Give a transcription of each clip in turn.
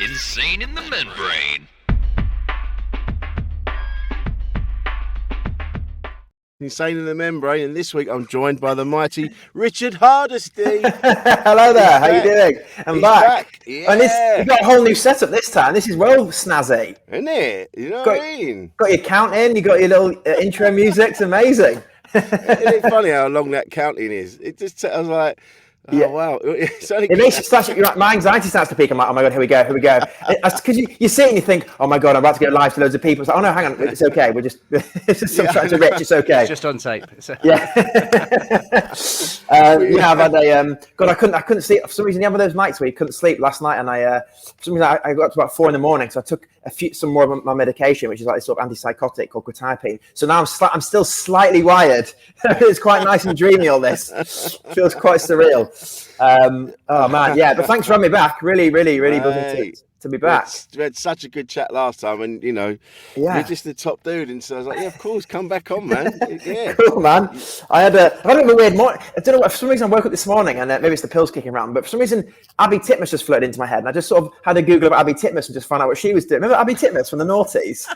Insane in the membrane. Insane in the membrane, and this week I'm joined by the mighty Richard Hardisty. Hello there, how you doing? I'm back. Yeah. And you've got a whole new setup this time. This is well snazzy. Isn't it? You know what I mean? Got your counting, you got your little intro music, it's amazing. Isn't it funny how long that counting is? It just, I was like, oh, yeah. Wow. It makes you start, my anxiety starts to peak. I'm like, oh my God, here we go. Because you see it and you think, oh my God, I'm about to go live to loads of people. It's like, oh no, hang on, it's okay. We're just, it's just some trying to rich, it's okay. It's just on tape. Yeah. I've had God, I couldn't sleep. For some reason, you have those nights where you couldn't sleep last night, and for some reason, I got up to about 4 a.m, so I took some more of my medication, which is like this sort of antipsychotic called quetiapine. So now I'm still slightly wired. It's quite nice and dreamy, all this. Feels quite surreal. Oh man, yeah. But thanks for having me back. Really buzzing to be back. We had such a good chat last time, and you're just the top dude, and so I was like, yeah, of course, come back on, man. Yeah, cool, man. I had a bit of a weird morning. I don't know. For some reason, I woke up this morning, and maybe it's the pills kicking around, but for some reason, Abby Titmus just floated into my head, and I just sort of had a Google of Abby Titmus and just found out what she was doing. Remember Abby Titmus from the noughties?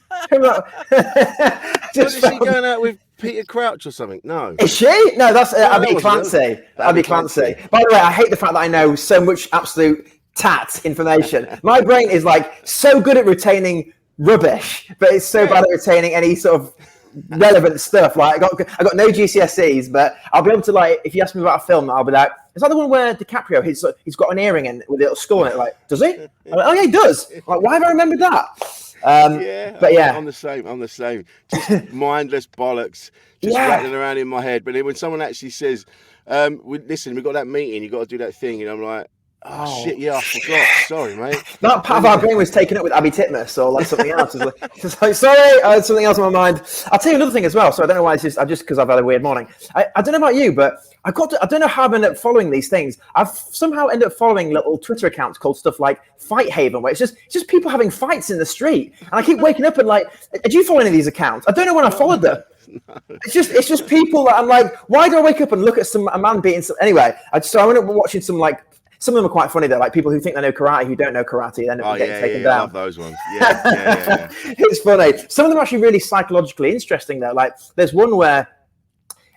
Is she going out with Peter Crouch or something? No. Is she? No, that's Abby Clancy. Abby Clancy. By the way, I hate the fact that I know so much absolute tat information. My brain is like so good at retaining rubbish, but it's so bad at retaining any sort of relevant stuff. Like I got no GCSEs, but I'll be able to, like, if you ask me about a film, I'll be like, is that the one where DiCaprio he's got an earring in with a little skull in it? Like, does he? Like, oh yeah, he does. Like, why have I remembered that? But yeah, I'm the same. Just mindless bollocks, just rattling around in my head. But then when someone actually says, "Listen, we got that meeting, you got to do that thing," and I'm like, "Oh shit, yeah, I forgot. Sorry, mate." That part of our brain was taken up with Abby Titmus or like something else. It's like, sorry, I had something else on my mind. I'll tell you another thing as well. So I don't know why it's just because I've had a weird morning. I don't know about you, but I don't know how I've ended up following these things. I've somehow ended up following little Twitter accounts called stuff like Fight Haven, where it's just people having fights in the street. And I keep waking up and like, do you follow any of these accounts? I don't know when I followed them. No. It's just people that I'm like, why do I wake up and look at a man beating some? Anyway, I ended up watching some of them are quite funny. They're like people who think they know karate, who don't know karate, end up getting taken down. I love those ones. Yeah. It's funny. Some of them are actually really psychologically interesting though. Like there's one where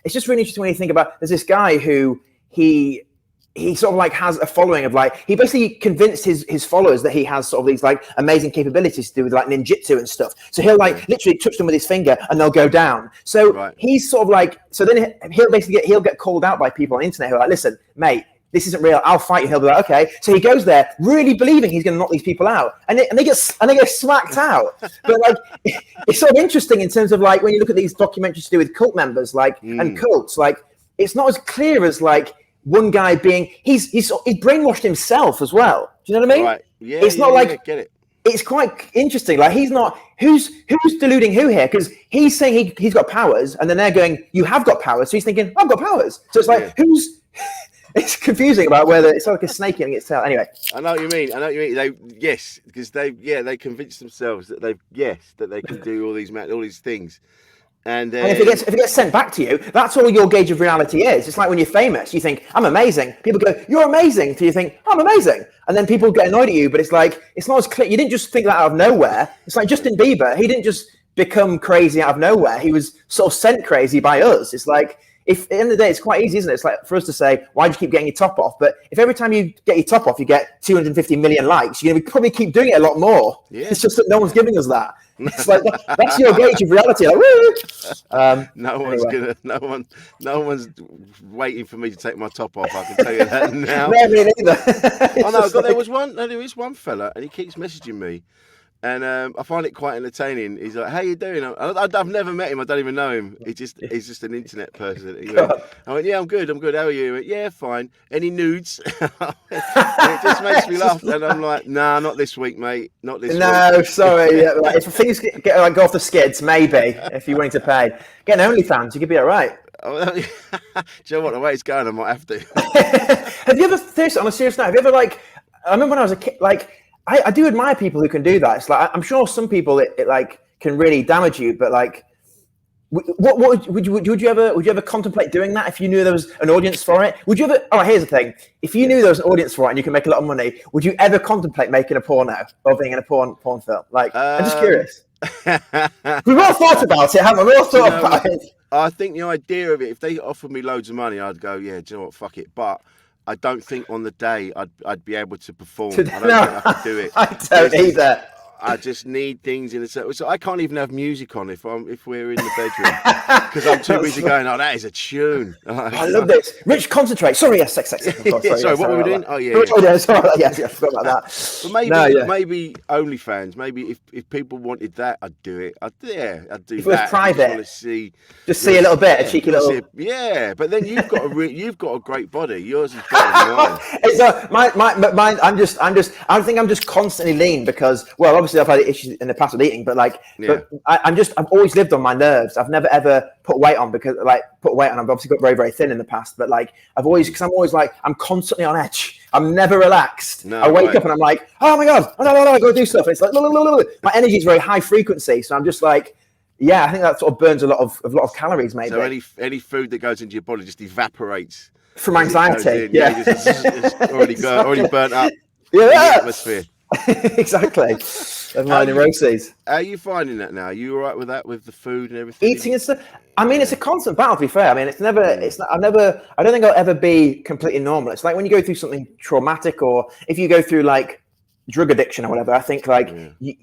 it's just really interesting when you think about, there's this guy who he sort of like has a following of like, he basically convinced his followers that he has sort of these like amazing capabilities to do with like ninjutsu and stuff. So he'll like literally touch them with his finger and they'll go down. So he's sort of like, so then he'll get called out by people on the internet who are like, listen, mate, this isn't real. I'll fight you. He'll be like, okay. So he goes there, really believing he's going to knock these people out, and they get smacked out. But like, it's sort of interesting in terms of like when you look at these documentaries to do with cult members, like and cults, like it's not as clear as like one guy being he's brainwashed himself as well. Do you know what I mean? Right. Yeah. It's not like I get it. It's quite interesting. Like he's not who's deluding who here, because he's saying he's got powers, and then they're going, you have got powers. So he's thinking, I've got powers. So it's like who's it's confusing about whether it's like a snake eating its tail. Anyway, I know what you mean. Because they convince themselves that they can do all these things, and if it gets sent back to you, that's all your gauge of reality is. It's like when you're famous, you think I'm amazing. People go, you're amazing. So you think I'm amazing, and then people get annoyed at you. But it's like it's not as clear. You didn't just think that out of nowhere. It's like Justin Bieber. He didn't just become crazy out of nowhere. He was sort of sent crazy by us. It's like, if at the end of the day, it's quite easy, isn't it? It's like for us to say, why do you keep getting your top off? But if every time you get your top off, you get 250 million likes, you're going to probably keep doing it a lot more. Yeah. It's just that no one's giving us that. It's like that's your gauge of reality. Like, woo! No one's waiting for me to take my top off. I can tell you that now. No, me neither. There is one fella, and he keeps messaging me. And I find it quite entertaining. He's like, "How you doing?" I've never met him. I don't even know him. He's just an internet person. I went, "Yeah, I'm good. How are you?" He went, "Yeah, fine. Any nudes?" It just makes me laugh. And I'm like, "Nah, not this week, mate. Not this week." No, sorry. Yeah, like, if things go off the skids, maybe if you're willing to pay, get an OnlyFans, you could be all right. Do you know what? The way it's going, I might have to. Have you ever, on a serious note, I remember when I was a kid, like. I do admire people who can do that. It's like I'm sure some people it like can really damage you, but like Would you ever contemplate doing that if you knew there was an audience for it? Would you ever? Oh, here's the thing: if you knew there was an audience for it and you can make a lot of money, would you ever contemplate making a porno or being in a porn film? Like, I'm just curious. We've all thought about it, haven't we? We've all thought about it. I think the idea of it, if they offered me loads of money, I'd go, yeah, do you know what, fuck it. But I don't think on the day I'd be able to perform. I don't think I could do it. I don't either. I just need things in a certain. So I can't even have music on if we're in the bedroom because I'm too busy going. Oh, that is a tune. I love this. Rich, concentrate. Sorry, yes, sex. Sorry, what were we doing? Oh yeah. Sorry, yes, I forgot about that. But maybe OnlyFans. Maybe if people wanted that, I'd do it. I'd do that. If it was private, just see a little bit, a cheeky little. Yeah, but then you've got a great body. Yours is better than mine. It's mine. I think I'm just constantly lean because, well, obviously I've had issues in the past with eating, but I've always lived on my nerves. I've never ever put weight on I've obviously got very, very thin in the past, but like I'm constantly on edge. I'm never relaxed. I wake up and I'm like, oh my God, no, I got to do stuff. And it's like, my energy is very high frequency. So I'm just like, yeah, I think that sort of burns a lot of calories, maybe. So any food that goes into your body just evaporates from anxiety. It's already burnt up in the atmosphere. Exactly. Of my neuroses. How are you finding that now? Are you all right with that, with the food and everything? Eating and stuff. I mean, it's a constant battle, to be fair. I mean, I don't think I'll ever be completely normal. It's like when you go through something traumatic, or if you go through like drug addiction or whatever, I think like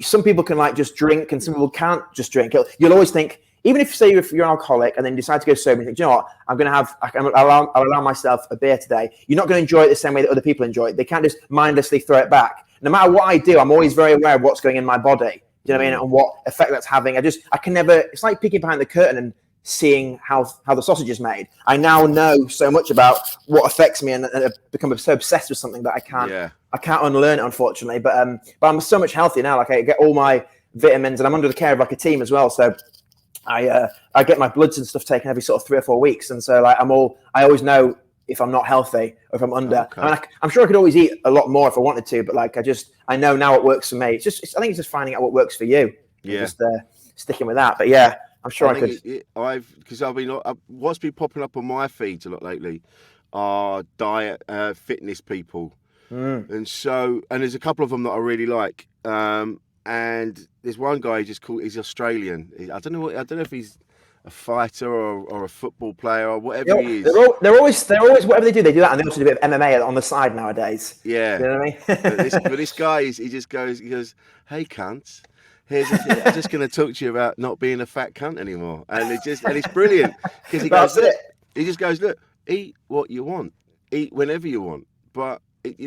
some people can like just drink and some people can't just drink. You'll always think, even if you're an alcoholic and then decide to go sober, you think, you know what, I'll allow myself a beer today. You're not going to enjoy it the same way that other people enjoy it. They can't just mindlessly throw it back. No matter what I do, I'm always very aware of what's going in my body. Do you know what I mean? And what effect that's having. I can never, it's like peeking behind the curtain and seeing how the sausage is made. I now know so much about what affects me and I've become so obsessed with something that I can't unlearn it, unfortunately. But I'm so much healthier now. Like I get all my vitamins and I'm under the care of like a team as well. So I get my bloods and stuff taken every sort of 3 or 4 weeks. And so like I always know if I'm not healthy or if I'm under. Okay. I mean, I'm sure I could always eat a lot more if I wanted to, but like I know now what works for me. I think it's just finding out what works for you. Yeah. Just sticking with that. But yeah, I'm sure I could. What's been popping up on my feeds a lot lately are diet, fitness people, and there's a couple of them that I really like. And there's one guy he's Australian. I don't know if he's a fighter or a football player or whatever he is. They're always whatever they do that, and they also do a bit of MMA on the side nowadays. Yeah, you know what I mean. but this guy he goes, hey cunts, I'm just going to talk to you about not being a fat cunt anymore, and it's brilliant because he just goes, look, eat what you want, eat whenever you want, but if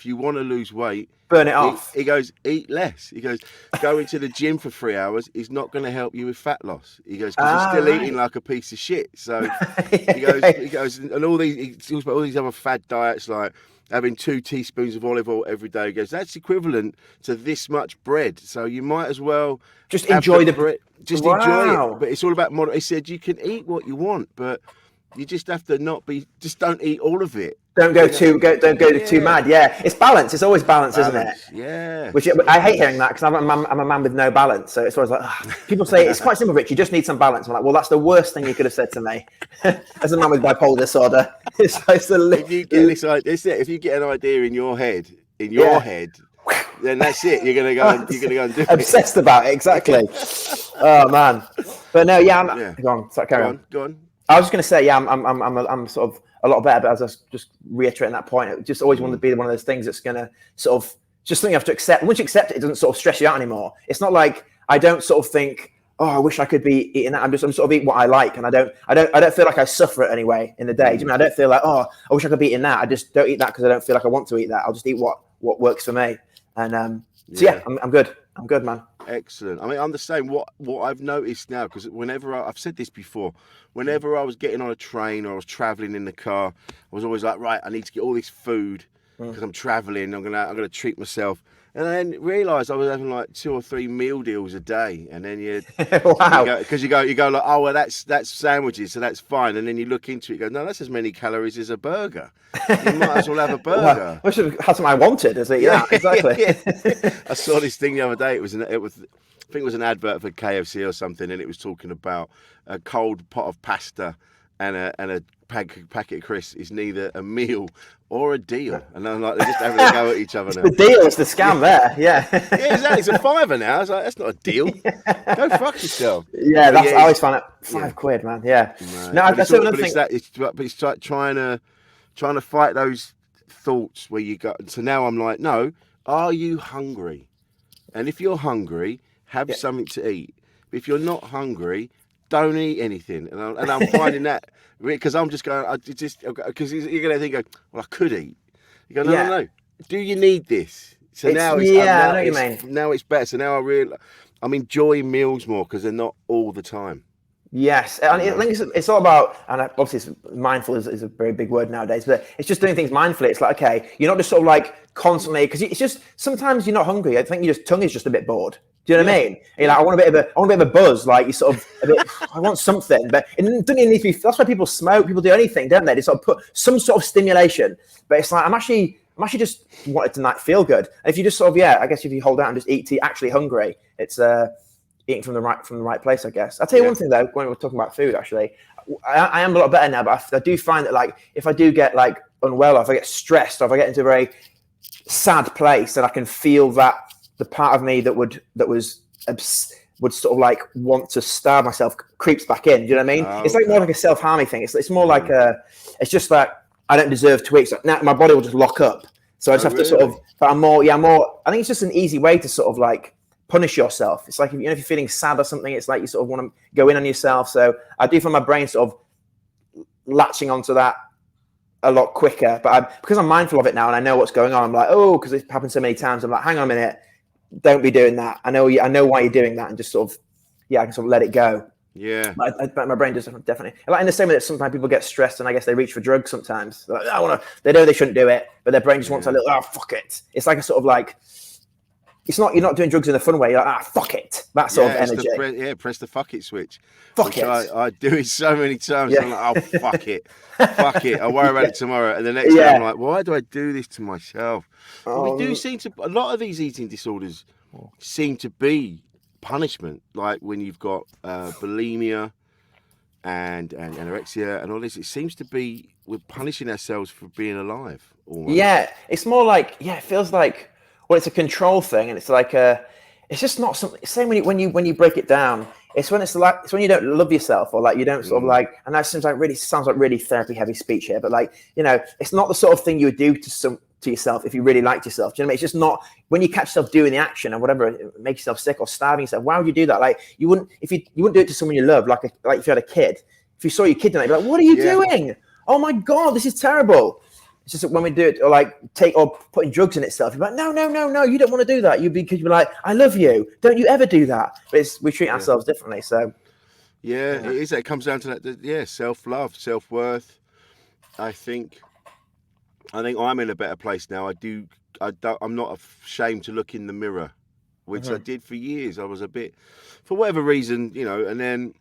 you want to lose weight, burn it off. He goes, eat less. He goes, going to the gym for 3 hours is not going to help you with fat loss. He goes, because you're still eating like a piece of shit. So he goes, and he talks about all these other fad diets like having 2 teaspoons of olive oil every day. He goes, that's equivalent to this much bread. So you might as well just enjoy the bread. Just enjoy it. But it's all about moderate. He said you can eat what you want, but you just have to just don't eat all of it. Don't go too mad. Yeah, it's balance. It's always balance, isn't it? Yeah. Which I hate hearing that because I'm a man with no balance. So it's always like people say it's quite simple, Rich. You just need some balance. I'm like, well, that's the worst thing you could have said to me as a man with bipolar disorder. If you get this idea, if you get an idea in your head, then that's it. You're gonna go and do it. Obsessed about it, exactly. Oh man, but no, Go on. Sorry, carry on. Go on. I was just going to say, I'm sort of a lot better, but as I was just reiterating that point, it just always wanted to be one of those things that's going to sort of just something you have to accept. Once you accept it, it doesn't sort of stress you out anymore. It's not like I don't sort of think, oh, I wish I could be eating that. I'm sort of eating what I like, and I don't feel like I suffer it anyway in the day. Do you mean I don't feel like, oh, I wish I could be eating that. I just don't eat that because I don't feel like I want to eat that. I'll just eat what works for me. And I'm good. I'm good, man. Excellent. I mean, I'm the same. What I've noticed now, because whenever I've said this before, whenever I was getting on a train or I was traveling in the car, I was always like, right, I need to get all this food because I'm traveling. I'm gonna treat myself. And I then realised I was having like 2 or 3 meal deals a day, and then wow, because you go like, oh well, that's sandwiches, so that's fine. And then you look into it, you go, no, that's as many calories as a burger. You might as well have a burger. I should have had something I wanted. Is it? Yeah, exactly. I saw this thing the other day. It was think it was an advert for KFC or something, and it was talking about a cold pot of pasta and a packet of crisps is neither a meal or a deal. And I'm like, they're just having a go at each other now. The deal is the scam there. Yeah. Yeah, exactly. It's a £5 now. I was like, that's not a deal. Go fuck yourself. Yeah, But that's I always find it £5, man. Yeah. No, but that's it's another thing. it's like trying to fight those thoughts where you go. So now I'm like, no, are you hungry? And if you're hungry, have something to eat. If you're not hungry, don't eat anything. And I'm finding that because I'm just going, because you're going to think, well, I could eat. You go, no. Do you need this? So now I know what you mean. Now it's better. So now I'm enjoying meals more because they're not all the time. Yes, and I think it's all about, and obviously mindful is a very big word nowadays, but it's just doing things mindfully. It's like, okay, you're not just sort of like constantly, because it's just, sometimes you're not hungry. I think your tongue is just a bit bored. Do you know what I mean? And you're like, I want a bit of a buzz, like you sort of a bit, I want something, but it doesn't even need to be, that's why people smoke, people do anything, don't they? They sort of put some sort of stimulation, but it's like, I'm actually just wanted to like feel good. And if you just sort of, I guess if you hold out and just eat till you're actually hungry, it's, eating from the right place, I guess. I'll tell you one thing though, when we're talking about food, actually, I am a lot better now, but I do find that like if I do get like unwell, or if I get stressed, or if I get into a very sad place, then I can feel that the part of me that would sort of like want to starve myself creeps back in. Do you know what I mean? It's like more like a self-harming thing. It's more like it's just that I don't deserve to eat. So now my body will just lock up. So I just have to sort of. But I'm more. I think it's just an easy way to sort of like punish yourself. It's like if you're feeling sad or something, it's like you sort of want to go in on yourself. So I do find my brain sort of latching onto that a lot quicker. But because I'm mindful of it now and I know what's going on, I'm like, because it's happened so many times. I'm like, hang on a minute, don't be doing that. I know why you're doing that, and just sort of I can sort of let it go. Yeah. But my brain does definitely. Like in the same way that sometimes people get stressed and I guess they reach for drugs sometimes. They're like, they know they shouldn't do it, but their brain just wants a little, fuck it. It's like a sort of like, you're not doing drugs in a fun way. You're like, fuck it. That sort of energy. Press the fuck it switch. Fuck it. I do it so many times. Yeah. I'm like, fuck it. Fuck it. I'll worry about it tomorrow. And the next day I'm like, why do I do this to myself? We do seem to, a lot of these eating disorders seem to be punishment. Like when you've got bulimia and anorexia and all this, it seems to be we're punishing ourselves for being alive. Almost. Yeah. It's more like, it feels like, well, it's a control thing, and it's like it's just not something. Same when you break it down, it's when you don't love yourself, or like you don't sort of like. And that sounds like really therapy heavy speech here, but like it's not the sort of thing you would do to yourself if you really liked yourself. Do you know what I mean? It's just not when you catch yourself doing the action or whatever, it makes yourself sick or starving yourself. Why would you do that? Like you wouldn't do it to someone you love, like if you had a kid. If you saw your kid doing it, you'd be like, what are you doing? Oh my god, this is terrible. It's just that when we do it, or like putting drugs in itself, you're like, no, you don't want to do that. Because you're like, I love you. Don't you ever do that? But we treat ourselves differently. So it is. It comes down to that. Self-love, self-worth. I think I'm in a better place now. I'm not ashamed to look in the mirror, which I did for years. I was a bit, for whatever reason, and then,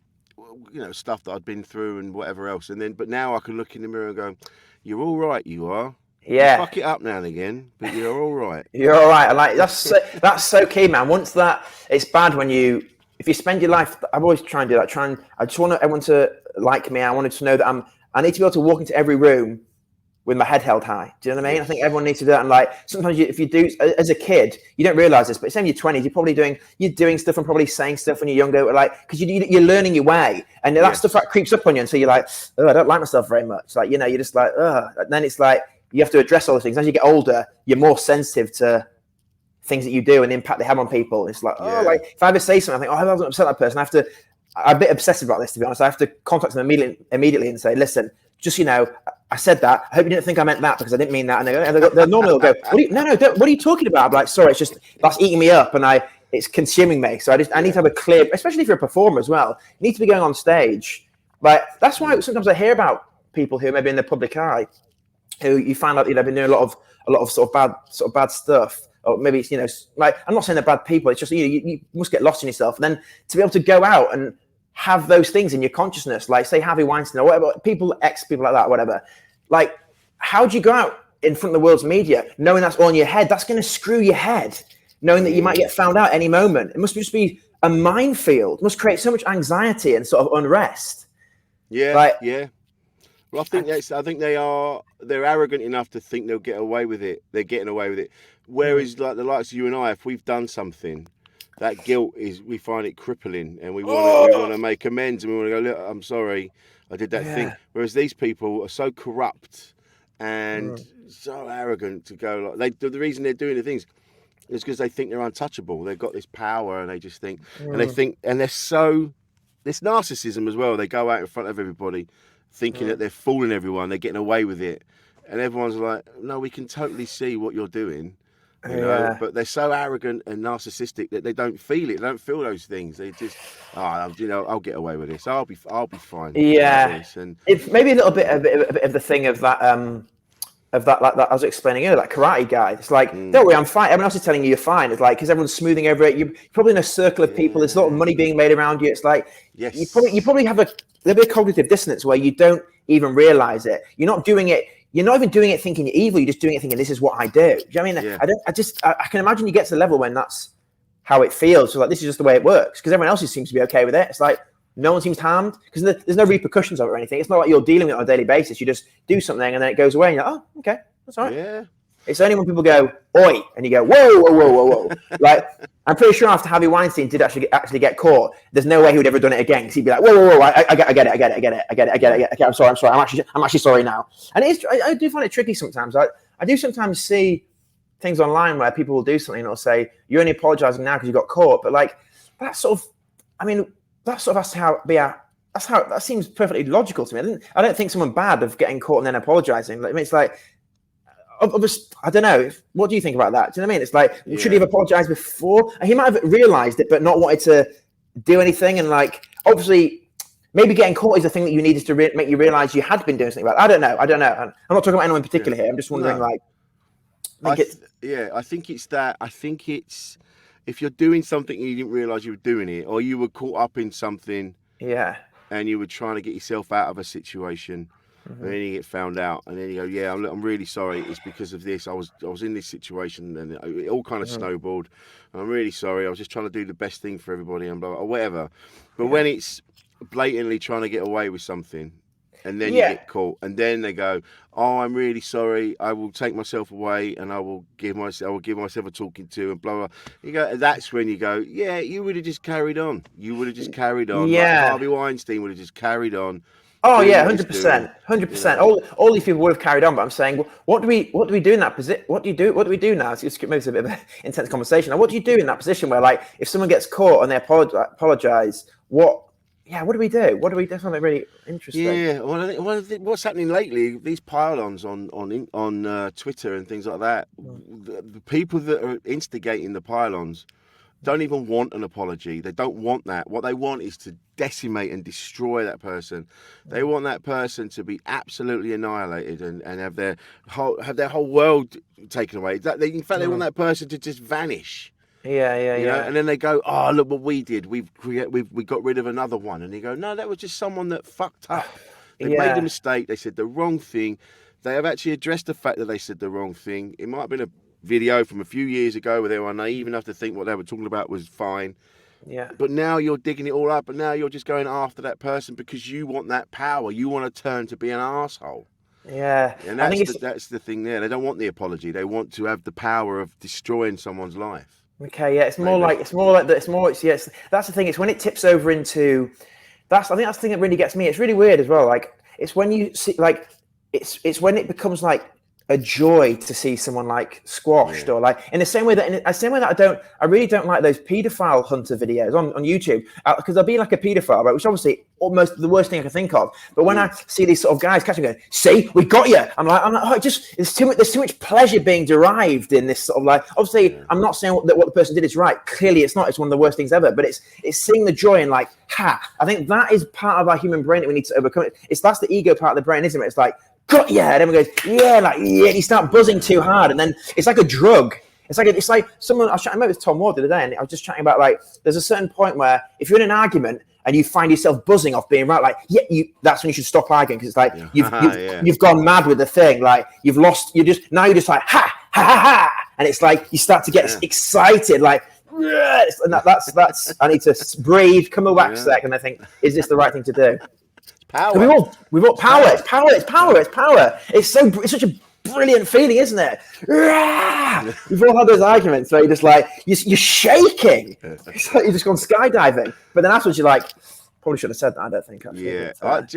stuff that I'd been through and whatever else. But now I can look in the mirror and go, you're all right, you are. Yeah. You fuck it up now and again, but you're all right. You're all right. Like that's so key, man. Once it's bad if you spend your life. I've always tried and do that. I just want everyone to like me. I wanted to know that I need to be able to walk into every room with my head held high. Do you know what I mean? I think everyone needs to do that. And like sometimes if you do as a kid, you don't realize this, but same in your 20s, you're doing stuff and probably saying stuff when you're younger, like because you're learning your way, and that stuff that creeps up on you, and so you're like, I don't like myself very much. Like you're just like, and then it's like you have to address all the things. As you get older, you're more sensitive to things that you do and the impact they have on people. It's like, like if I ever say something, I think, I haven't upset that person. I'm a bit obsessive about this, to be honest. I have to contact them immediately and say, listen, just I said that. I hope you didn't think I meant that because I didn't mean that. And they normally will go, what are you talking about? I'm like, sorry, it's just that's eating me up and it's consuming me. So I need to have a clear, especially if you're a performer as well. You need to be going on stage. Like that's why sometimes I hear about people who maybe in the public eye, who you find out they've been doing a lot of sort of bad stuff. Or maybe it's like I'm not saying they're bad people. It's just you must get lost in yourself. And then to be able to go out and have those things in your consciousness, like say Harvey Weinstein or whatever, people like that, whatever. Like, how do you go out in front of the world's media knowing that's all in your head? That's going to screw your head, knowing that you might get found out any moment. It must just be a minefield. It must create so much anxiety and sort of unrest. Yeah, yeah. Well, I think they're arrogant enough to think they'll get away with it. They're getting away with it. Whereas, like the likes of you and I, if we've done something, that guilt we find it crippling, and we want to make amends, and we want to go, look, I'm sorry, I did that thing. Whereas these people are so corrupt and so arrogant to go like the reason they're doing the things is because they think they're untouchable. They've got this power, and they just think, and they're so. This narcissism as well. They go out in front of everybody, thinking that they're fooling everyone. They're getting away with it, and everyone's like, "No, we can totally see what you're doing." You know, but they're so arrogant and narcissistic that they don't feel it. They don't feel those things. They just, I'll get away with this. I'll be fine. Yeah, and it's maybe a little bit of the thing of that. Like that I was explaining earlier, that karate guy. It's like, don't worry, I'm fine. Everyone else is telling you you're fine. It's like, because everyone's smoothing over it. You're probably in a circle of people. There's a lot of money being made around you. It's like, you probably have there'll be a cognitive dissonance where you don't even realize it. You're not doing it. You're not even doing it thinking you're evil. You're just doing it thinking, this is what I do. Do you know what I mean? I can imagine you get to the level when that's how it feels. So like, this is just the way it works. Because everyone else seems to be okay with it. It's like, no one seems harmed because there's no repercussions of it or anything. It's not like you're dealing with it on a daily basis. You just do something and then it goes away and you're like, oh, okay, that's all right. Yeah. It's only when people go, oi, and you go, whoa. Like, I'm pretty sure after Harvey Weinstein did actually get caught, there's no way he would ever done it again. Because he'd be like, whoa, I get it. Okay, I'm sorry. I'm actually sorry now. And I do find it tricky sometimes. I do sometimes see things online where people will do something and they'll say, you're only apologizing now because you got caught. But like, that sort of that seems perfectly logical to me. I don't think someone bad of getting caught and then apologizing. Like, I mean, it's like, I don't know. What do you think about that? Do you know what I mean? It's like, should he have apologized before? He might have realized it, but not wanted to do anything. And like, obviously, maybe getting caught is the thing that you needed to make you realize you had been doing something about it. I don't know. I'm not talking about anyone in particular here. I'm just wondering, I think it's that. I think it's if you're doing something and you didn't realize you were doing it, or you were caught up in something. Yeah. And you were trying to get yourself out of a situation. And then you get found out, and then you go, "Yeah, I'm really sorry. It's because of this. I was in this situation, and it all kind of snowballed. I'm really sorry. I was just trying to do the best thing for everybody, and blah, blah, or whatever." But when it's blatantly trying to get away with something, and then you get caught, and then they go, "Oh, I'm really sorry. I will take myself away, and I will give myself a talking to, and blah blah." You go. That's when you go, "Yeah, you would have just carried on. You would have just carried on. Yeah, like Harvey Weinstein would have just carried on." Oh yeah, 100%. All these people would have carried on, but I'm saying, what do we do in that position? What do we do now? Maybe it's a bit of an intense conversation. Now, what do you do in that position where, like, if someone gets caught and they apologize, what do we do? What do we do? Something really interesting. Yeah, what's happening lately? These pile-ons on Twitter and things like that. The people that are instigating the pile-ons don't even want an apology. They don't want that. What they want is to decimate and destroy that person. They want that person to be absolutely annihilated and have their whole world taken away. In fact, they want that person to just vanish. Yeah. You know? And then they go, "Oh, look what we did. We got rid of another one." And you go, "No, that was just someone that fucked up. They made a mistake. They said the wrong thing. They have actually addressed the fact that they said the wrong thing. It might have been a video from a few years ago where they were naive enough to think what they were talking about was fine. Yeah. But now you're digging it all up, and now you're just going after that person because you want that power. You want to turn to be an asshole. Yeah. And that's the thing there. They don't want the apology. They want to have the power of destroying someone's life. Okay. Yeah. That's the thing. It's when it tips over into. I think that's the thing that really gets me. It's really weird as well. Like, it's when you see, like, it's when it becomes like a joy to see someone like squashed, or like in the same way that I really don't like those paedophile hunter videos on YouTube, because there'll be like a paedophile, right, which obviously almost the worst thing I can think of. But when I see these sort of guys catching going, "See, we got you," I'm like, there's too much pleasure being derived in this sort of, like, obviously I'm not saying that what the person did is right. Clearly it's not. It's one of the worst things ever. But it's seeing the joy in, like, I think that is part of our human brain that we need to overcome. That's the ego part of the brain, isn't it? It's like, got yeah, and everyone goes, you start buzzing too hard, and then it's like a drug. It's like someone. I was chatting with Tom Ward the other day, and I was just chatting about, like, there's a certain point where if you're in an argument and you find yourself buzzing off being right, like, that's when you should stop arguing, because it's like you've gone mad with the thing, like you've lost. You're just like ha ha ha ha, and it's like you start to get excited, like and that's I need to breathe, come back a sec, and I think, is this the right thing to do? Power. We've all power. It's power. It's power. It's power. It's such a brilliant feeling, isn't it? We've all had those arguments where you're just like you're shaking. It's like you've just gone skydiving, but then afterwards you're like, probably should have said that. I don't think. Actually, Yeah. but,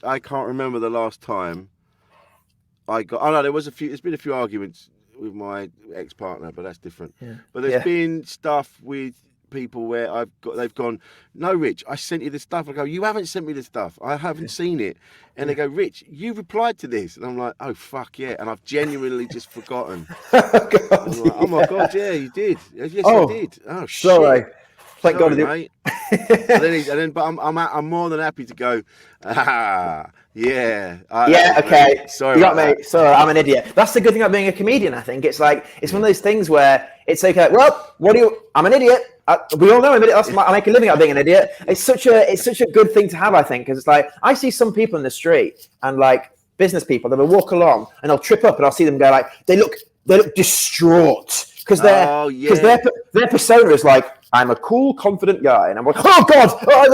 I can't remember the last time I got. Oh no, there's been a few arguments with my ex-partner, but that's different. Yeah. But there's been stuff with people where they've gone, no, Rich, I sent you the stuff. I go, you haven't sent me the stuff. I haven't seen it. And they go, Rich, you replied to this. And I'm like, oh, fuck yeah. And I've genuinely just forgotten. Oh my God, yeah, you did. Yes, I did. Oh, shit. Sorry. Thank God, mate. But I'm more than happy to go, yeah. Okay. Sorry. You got me. Sorry, I'm an idiot. That's the good thing about being a comedian, I think. It's like, it's one of those things where it's like, well, I'm an idiot. We all know I'm an idiot. I make a living out of being an idiot. It's such a good thing to have, I think, because it's like, I see some people in the street and like business people, they'll walk along and they'll trip up and I'll see them go like, they look distraught because their persona is like, I'm a cool, confident guy, and I'm like, oh God, oh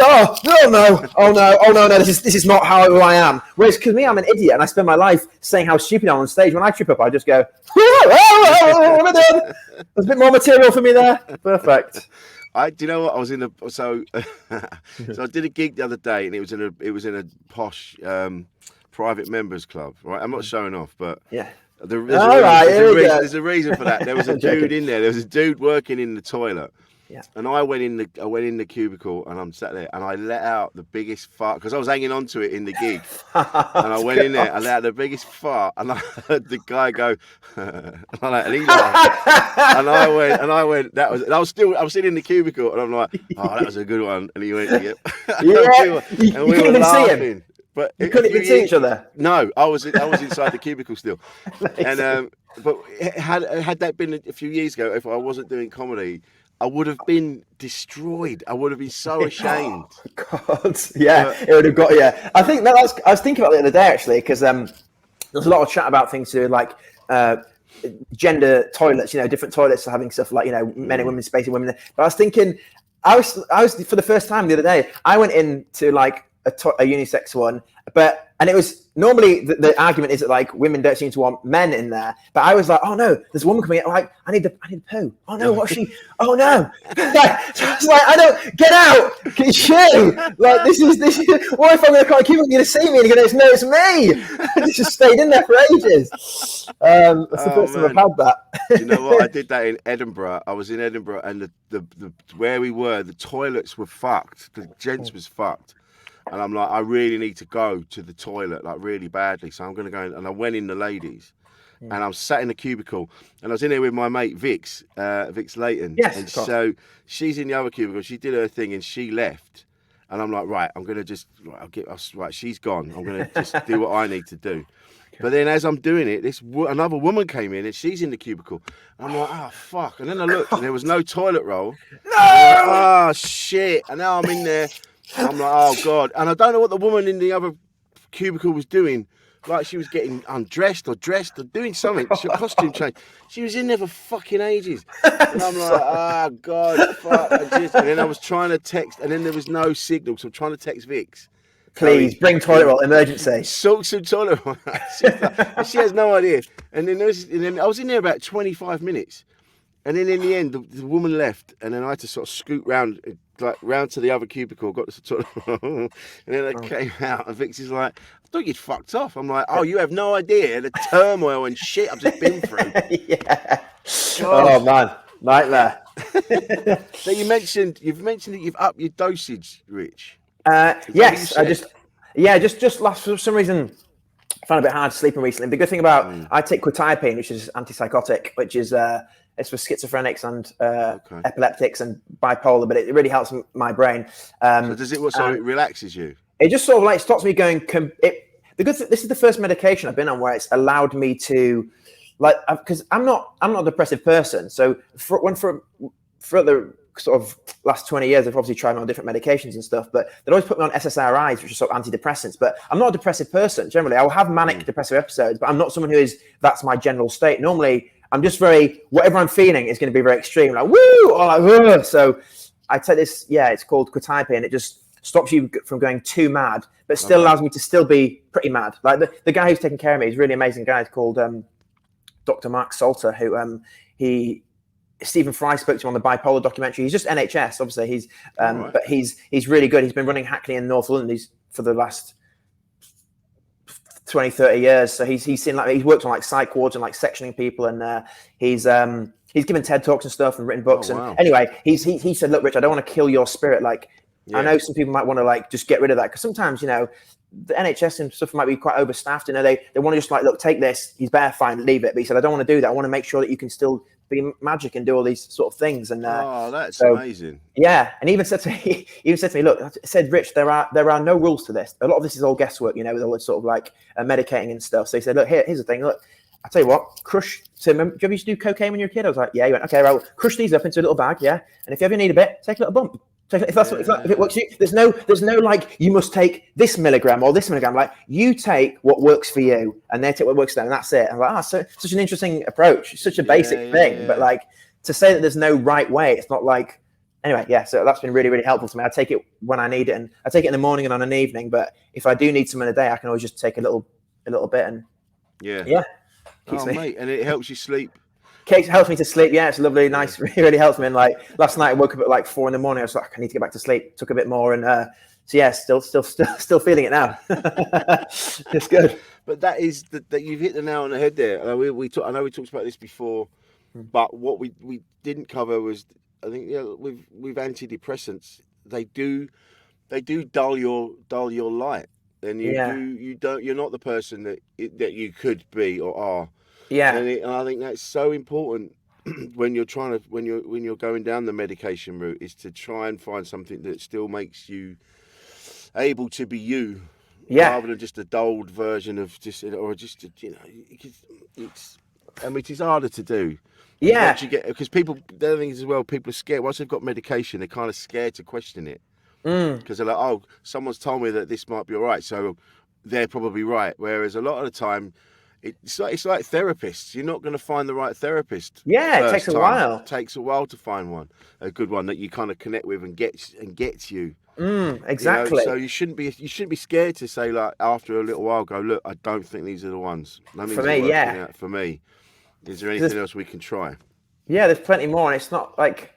no, this is not how I am. Whereas, because me, I'm an idiot, and I spend my life saying how stupid I am on stage. When I trip up, I just go, there's a bit more material for me there. Perfect. Do you know what? I was in so I did a gig the other day, and it was in a posh private members club. Right, I'm not showing off, but yeah. There's a reason for that. There was a dude in there. There was a dude working in the toilet. Yeah. And I went in the cubicle and I'm sat there and I let out the biggest fart because I was hanging on to it in the gig. And I went in there, I let out the biggest fart and I heard the guy go and he laughed. and I went, I was sitting in the cubicle and I'm like, oh, that was a good one. And he went, yep. Yeah. You couldn't even see him. But you couldn't even see each other. No, I was inside the cubicle still. And but had that been a few years ago, if I wasn't doing comedy, I would have been destroyed. I would have been so ashamed. Oh, God, yeah, it would have got you. I think I was thinking about it the other day actually, because there's a lot of chat about things to do like gender toilets. You know, different toilets having stuff like men and women space and women. But I was thinking, I was for the first time the other day. I went into like a unisex one, and it was normally the argument is that like women don't seem to want men in there, but I was like, oh no, there's a woman coming in. Like, I need the poo. Oh no, what's she? Oh no. So I was like, I don't get out. Can you? Like this is. What if I'm going to keep on going to see me and you're going to know it's me? I just stayed in there for ages. That's the first time I've had that. You know what? I did that in Edinburgh. I was in Edinburgh, and the where we were, the toilets were fucked. The gents was fucked. And I'm like, I really need to go to the toilet, like really badly. So I'm going to go in. And I went in the ladies. And I was sat in the cubicle. And I was in there with my mate, Vix Layton. Yes, and so she's in the other cubicle. She did her thing and she left. And I'm like, right, I'm going to just, right, she's gone. I'm going to just do what I need to do. Okay. But then as I'm doing it, another woman came in and she's in the cubicle. And I'm like, oh, fuck. And then I looked and there was no toilet roll. No! Oh, shit. And now I'm in there. I'm like, oh God. And I don't know what the woman in the other cubicle was doing. Like she was getting undressed or dressed or doing something. She costume change. She was in there for fucking ages. And I'm like, oh God, fuck. And then I was trying to text and then there was no signal. So I'm trying to text Vix. Please, bring toilet roll, emergency. Salt some toilet roll. She has no idea. And then I was in there about 25 minutes. And then in the end, the woman left. And then I had to sort of scoot round to the other cubicle, got to sort of, and then I came out, and Vix is like, I thought you'd fucked off. I'm like, oh, you have no idea the turmoil and shit I've just been through. Yeah. Oh man, nightmare. So you've mentioned that you've upped your dosage, Rich. Yes, just last for some reason. I found it a bit hard sleeping recently. The good thing about I take quetiapine, which is antipsychotic, which is it's for schizophrenics and epileptics and bipolar, but it really helps my brain. So does it? It relaxes you? It just sort of like stops me going. This is the first medication I've been on where it's allowed me to, like, because I'm not a depressive person. So for the sort of last 20 years, I've obviously tried on different medications and stuff, but they'd always put me on SSRIs, which are sort of antidepressants. But I'm not a depressive person generally. I will have manic depressive episodes, but I'm not someone who is. That's my general state. Normally, I'm just whatever I'm feeling is going to be very extreme, like woo, or like ugh. So I take this, it's called quetiapine, and it just stops you from going too mad, but still allows me to still be pretty mad. Like the guy who's taking care of me is a really amazing guy. He's called Dr. Mark Salter, who Stephen Fry spoke to him on the bipolar documentary. He's just NHS, obviously. He's but he's really good. He's been running Hackney in North London for the last 20, 30 years. So he's seen he's worked on like psych wards and like sectioning people, and he's given TED Talks and stuff and written books. Wow. And anyway, he said, look, Rich, I don't want to kill your spirit. Like I know some people might want to like just get rid of that, because sometimes the NHS and stuff might be quite overstaffed. They want to just like, look, take this. He's better, fine, leave it. But he said, I don't want to do that. I want to make sure that you can still be magic and do all these sort of things. And that's amazing. Yeah, and he even said to me, look, I said, Rich, there are no rules to this. A lot of this is all guesswork, with all this sort of like medicating and stuff. So he said, look, here's the thing. Look, I tell you what, crush. So do you ever used to do cocaine when you were a kid? I was like, yeah. He went, okay, right, well, crush these up into a little bag, yeah. And if you ever need a bit, take a little bump. So if it works for you, there's no like you must take this milligram or this milligram. Like you take what works for you, and they take what works for them, and that's it. I'm like, such an interesting approach. It's such a basic thing, but like to say that there's no right way, it's not like. Anyway, yeah. So that's been really, really helpful to me. I take it when I need it, and I take it in the morning and on an evening. But if I do need some in a day, I can always just take a little bit, and keeps me. Mate, and it helps you sleep. Cake helps me to sleep. Yeah, it's lovely, nice. It really helps me. And like last night, I woke up at like 4 a.m. I was like, I need to get back to sleep. Took a bit more, and so yeah, still feeling it now. It's good. But that is that you've hit the nail on the head there. I know we talked about this before, but what we didn't cover was, I think, with antidepressants, they do dull your light, and you're not the person that you could be or are. Yeah, and I think that's so important when you're going down the medication route, is to try and find something that still makes you able to be you, rather than just a dulled version of it's. I mean, it's harder to do. Yeah, once you get, because people, the other thing is as well, people are scared once they've got medication. They're kind of scared to question it, because they're like, oh, someone's told me that this might be all right, so they're probably right. Whereas a lot of the time, it's like therapists. You're not going to find the right therapist. Yeah, it takes a while. It takes a while to find one, a good one that you kind of connect with and gets you. Exactly. So you shouldn't be scared to say, like, after a little while, go, look, I don't think these are the ones. For me, is there anything else we can try? Yeah, there's plenty more, and it's not like.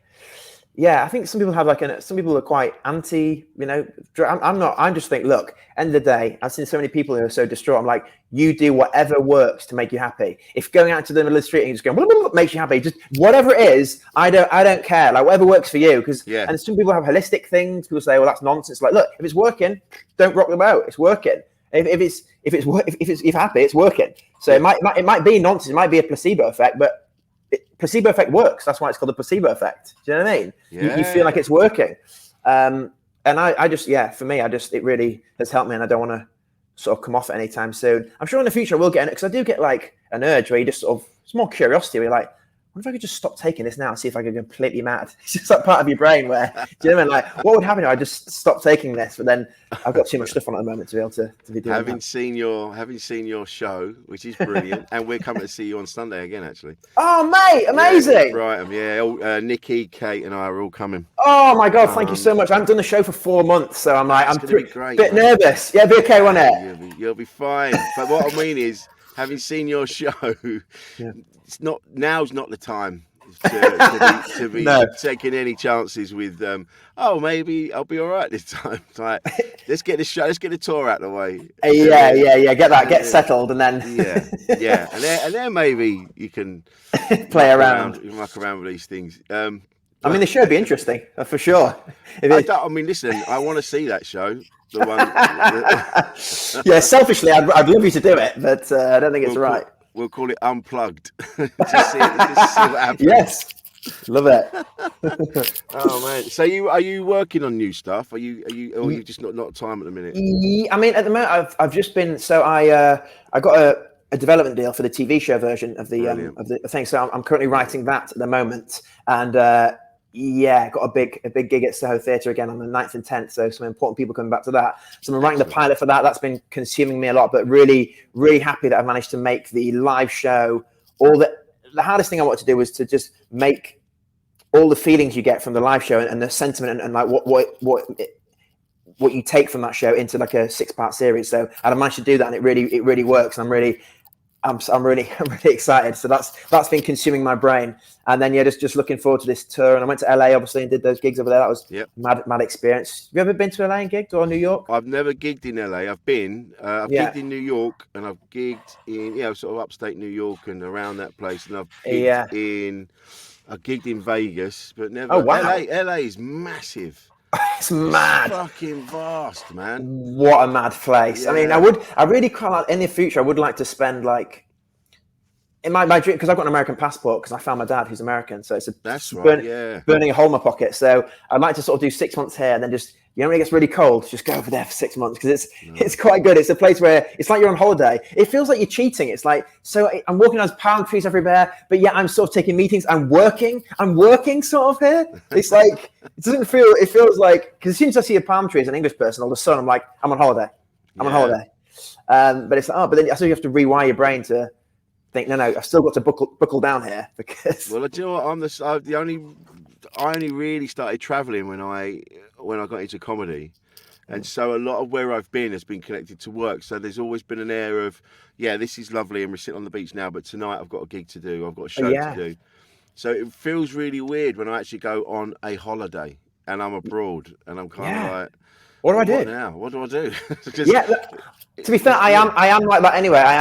Yeah, I think some people have some people are quite anti, I'm not, I just think, look, end of the day, I've seen so many people who are so distraught. I'm like, you do whatever works to make you happy. If going out to the middle of the street and just going, blah, blah, blah, makes you happy, just whatever it is, I don't care. Like whatever works for you. And some people have holistic things. People say, well, that's nonsense. Like, look, if it's working, don't rock the boat. It's working. If you're happy, it's working. So it might be nonsense. It might be a placebo effect, but placebo effect works. That's why it's called the placebo effect. Do you know what I mean? You feel like it's working. And I just, for me, it really has helped me, and I don't want to sort of come off it anytime soon. I'm sure in the future I will get in it, because I do get like an urge where you just sort of, it's more curiosity where you're like, what if I could just stop taking this now and see if I could go completely mad? It's just that part of your brain where, do you know what I mean? Like, what would happen if I just stopped taking this? But then I've got too much stuff on at the moment to be able to be doing having seen your show, which is brilliant, and we're coming to see you on Sunday again, actually. Oh, mate, amazing! Right, Nikki, Kate, and I are all coming. Oh my God, thank you so much. I haven't done the show for 4 months, so I'm like, I'm great, bit nervous. Yeah, be okay, won't it? You'll be fine. But what I mean is, having seen your show, now's not the time to be taking any chances with maybe I'll be all right this time. It's like, let's get the tour out of the way. Get settled, and then and then maybe you can play around. You muck around with these things. I mean, the show would be interesting for sure. Listen, I want to see that show. The one. Selfishly, I'd love you to do it, but I don't think it's right. We'll call it Unplugged. just see what happens. Yes, love it. Oh man! So are you working on new stuff? Are you just not time at the minute? I mean, at the moment, I've just been. So I got a development deal for the TV show version of the thing. So I'm currently writing that at the moment, and got a big gig at Soho Theatre again on the 9th and 10th. So some important people coming back to that. So I'm writing the pilot for that. That's been consuming me a lot, but really, really happy that I've managed to make the live show, all the hardest thing I wanted to do was to just make all the feelings you get from the live show and the sentiment and like what you take from that show into like a 6-part series. So I managed to do that, and it really works. And I'm really excited. So that's been consuming my brain. And then just looking forward to this tour. And I went to LA obviously and did those gigs over there. That was mad experience. Have you ever been to LA and gigged, or New York? I've never gigged in LA. I've gigged in New York, and I've gigged in sort of upstate New York and around that place. And I've gigged in Vegas, but never. Oh wow! LA is massive. It's mad. It's fucking vast, man. What a mad place. Yeah. I mean, I really quite like, in the future, I would like to spend like, in my dream, because I've got an American passport, because I found my dad who's American, so it's burning a hole in my pocket. So I'd like to sort of do 6 months here, and then just, when it gets really cold, just go over there for 6 months, because it's quite good. It's a place where it's like you're on holiday. It feels like you're cheating. It's like, so I'm walking on palm trees everywhere, but yeah, I'm sort of taking meetings. I'm working sort of here. It's like, it feels like, because as soon as I see a palm tree as an English person, all of a sudden I'm like, I'm on holiday. On holiday. But it's like, but then I suppose you have to rewire your brain to think, no, I've still got to buckle down here, because. Well, do you know what? I only really started travelling when I got into comedy, and so a lot of where I've been has been connected to work. So there's always been an air of, this is lovely, and we're sitting on the beach now, but tonight I've got a gig to do, I've got a show to do. So it feels really weird when I actually go on a holiday and I'm abroad, and I'm kind of like, what do I do now? What do I do? To be fair, I am like that anyway. I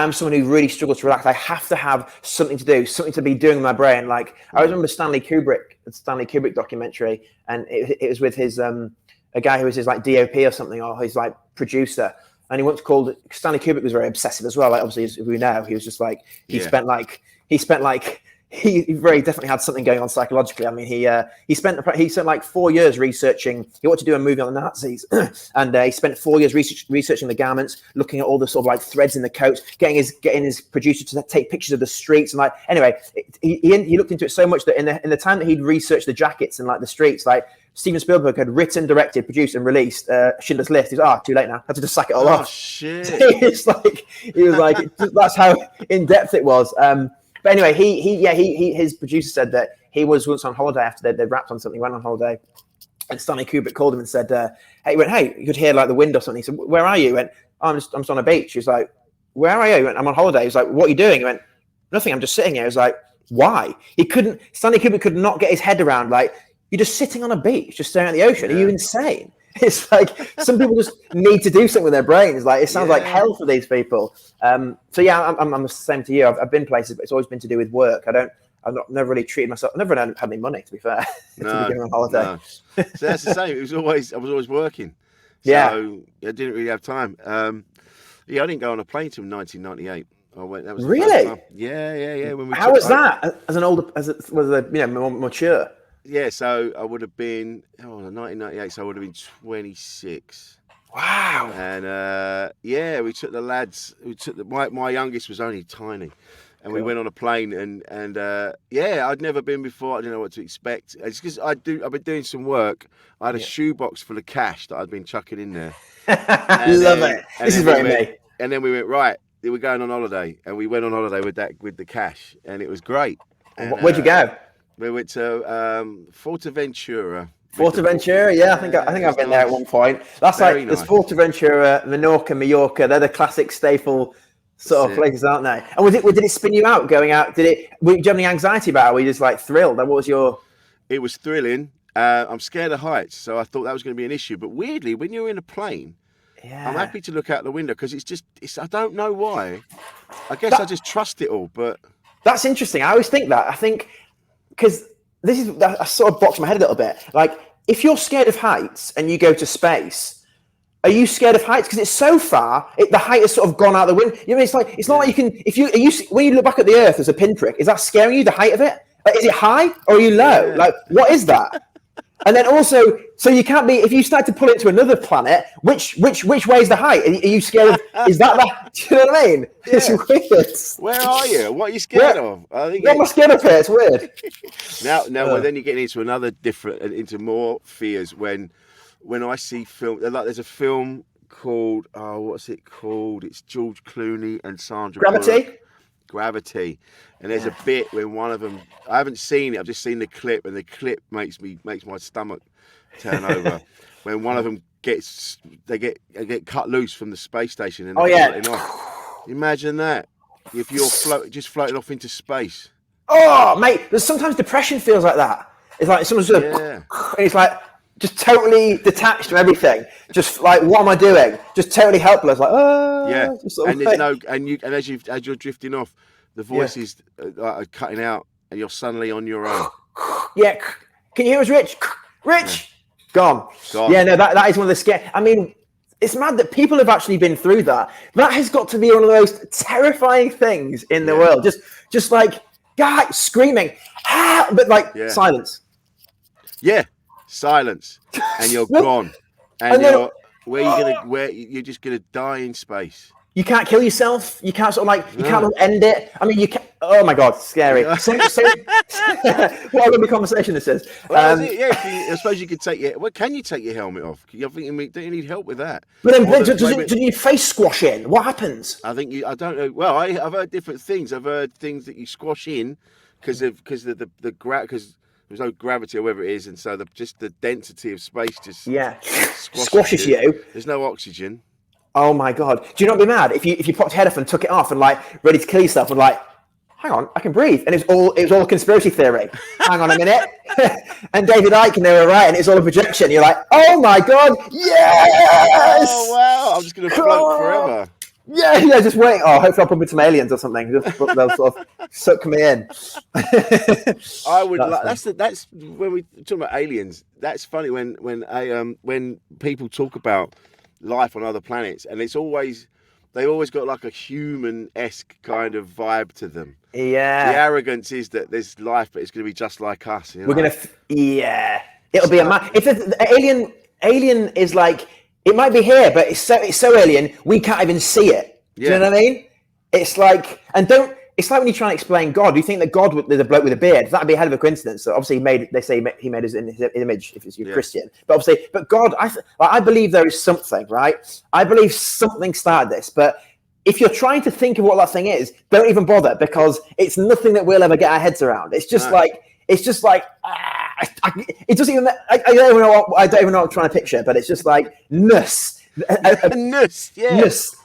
am someone who really struggles to relax. I have to have something to do, something to be doing in my brain. Like I remember the Stanley Kubrick documentary, and it was with his a guy who was his like DOP or something, or his like producer. And he once called, Stanley Kubrick was very obsessive as well. Like obviously, as we know, he was just like he very definitely had something going on psychologically. I mean, he spent like 4 years researching. He wanted to do a movie on the Nazis, and he spent 4 years researching the garments, looking at all the sort of like threads in the coats, getting his producer to take pictures of the streets, and like anyway, he looked into it so much that in the time that he'd researched the jackets and like the streets, like Steven Spielberg had written, directed, produced, and released Schindler's List. He was too late now. Had to just sack it all off. Shit! he was like, that's how in depth it was. But anyway, his producer said that he was once on holiday after they'd wrapped on something, went on holiday, and Stanley Kubrick called him and said, hey, you could hear like the wind or something. He said, where are you? He went, I'm just on a beach. He was like, where are you? He went, I'm on holiday. He was like, what are you doing? He went, nothing, I'm just sitting here. He was like, why? Stanley Kubrick could not get his head around, like, you're just sitting on a beach, just staring at the ocean. Are you insane? It's like some people just need to do something with their brains. Like it sounds like hell for these people. I'm the same to you. I've been places, but it's always been to do with work. I've never really treated myself. I've never had any money, to be fair. To be going on holiday. No. So that's the same. I was always working. So I didn't really have time. I didn't go on a plane till 1998. I went. That was really. Yeah. How was that? As more mature. Yeah, so I would have been 1998. So I would have been 26. Wow. And we took the lads. My youngest was only tiny, and we went on a plane. And I'd never been before. I didn't know what to expect. It's because I've been doing some work. I had a shoebox full of cash that I'd been chucking in there. Love it. This is very me. And then we went right. We're going on holiday, and we went on holiday with the cash, and it was great. And, where'd you go? We went to Fuerteventura. Yeah. I think I've been there at one point. That's very nice. There's Fuerteventura, Menorca, Mallorca. They're the classic staple sort of places, aren't they? And did it spin you out going out? Did you have any anxiety about it? Were you just like thrilled? What was your? It was thrilling. I'm scared of heights, so I thought that was going to be an issue. But weirdly, when you're in a plane, I'm happy to look out the window because it's I don't know why. I guess I just trust it all. But that's interesting. I always think that. I think. Because I sort of boxed my head a little bit. Like, if you're scared of heights and you go to space, are you scared of heights? Because it's so far, the height has sort of gone out the window. You know, it's not like you can. When you look back at the Earth as a pinprick, is that scaring you? The height of it? Like, is it high or are you low? Yeah. Like, what is that? And then also, so you can't be, if you start to pull it to another planet, which way is the height? Are you scared of, is that, do you know what I mean? Yeah. It's weird. Where are you? What are you scared of? I think I'm scared of here, it's weird. Now, then you get into into more fears when I see film, like there's a film called, what's it called? It's George Clooney and Sandra Gravity? Bullock. Gravity. And there's a bit when one of them, I haven't seen it, I've just seen the clip, and the clip makes my stomach turn over. When one of them they get cut loose from the space station and they're floating off. Imagine that. If you're just floating off into space. Oh, mate, there's sometimes depression feels like that. It's like someone's just, and it's like just totally detached from everything. Just like, what am I doing? Just totally helpless. Like, and there's no, and as you're drifting off, the voices are cutting out, and you're suddenly on your own. Yeah, can you hear us, Rich? Rich, gone. Yeah, no, that is one of the scary. I mean, it's mad that people have actually been through that. That has got to be one of the most terrifying things in the world. Just like guys screaming, but like silence. Yeah, silence, and you're gone, and you're just gonna die in space. You can't kill yourself. You can't sort of like you can't end it. I mean, you can't. Oh my God, scary. What a lovely conversation this is. Well, I suppose you could take your. Well, can you take your helmet off? I think don't you need help with that? But then, does your face squash in? What happens? I think I don't know. Well, I've heard different things. I've heard things that you squash in because there's no gravity or whatever it is, and so just the density of space just squashes you. There's no oxygen. Oh my God! Do you not be mad if you popped your head off and took it off and like ready to kill yourself and like, hang on, I can breathe, and it was all a conspiracy theory. Hang on a minute, and David Icke and they were right, and it's all a projection. You're like, oh my God, yes! Oh wow! I'm just gonna float forever. Yeah, just wait. Oh, hopefully I'll bump into some aliens or something. They'll sort of suck me in. I would that's when we talk about aliens. That's funny when people talk about life on other planets, and they've always got like a human-esque kind of vibe to them. Yeah. The arrogance is that there's life, but it's going to be just like us. You know? We're gonna. It'll be if the alien is like. It might be here, but it's so alien we can't even see it. Do you know what I mean? It's like, it's like when you try and explain God. Do you think that God there's a bloke with a beard? That'd be a hell of a coincidence. So obviously they say he made us in his image if you're Christian. But obviously, God, I believe there is something, right? I believe something started this. But if you're trying to think of what that thing is, don't even bother, because it's nothing that we'll ever get our heads around. It's just like. It doesn't even. I don't even know what I'm trying to picture, but it's just like nuss,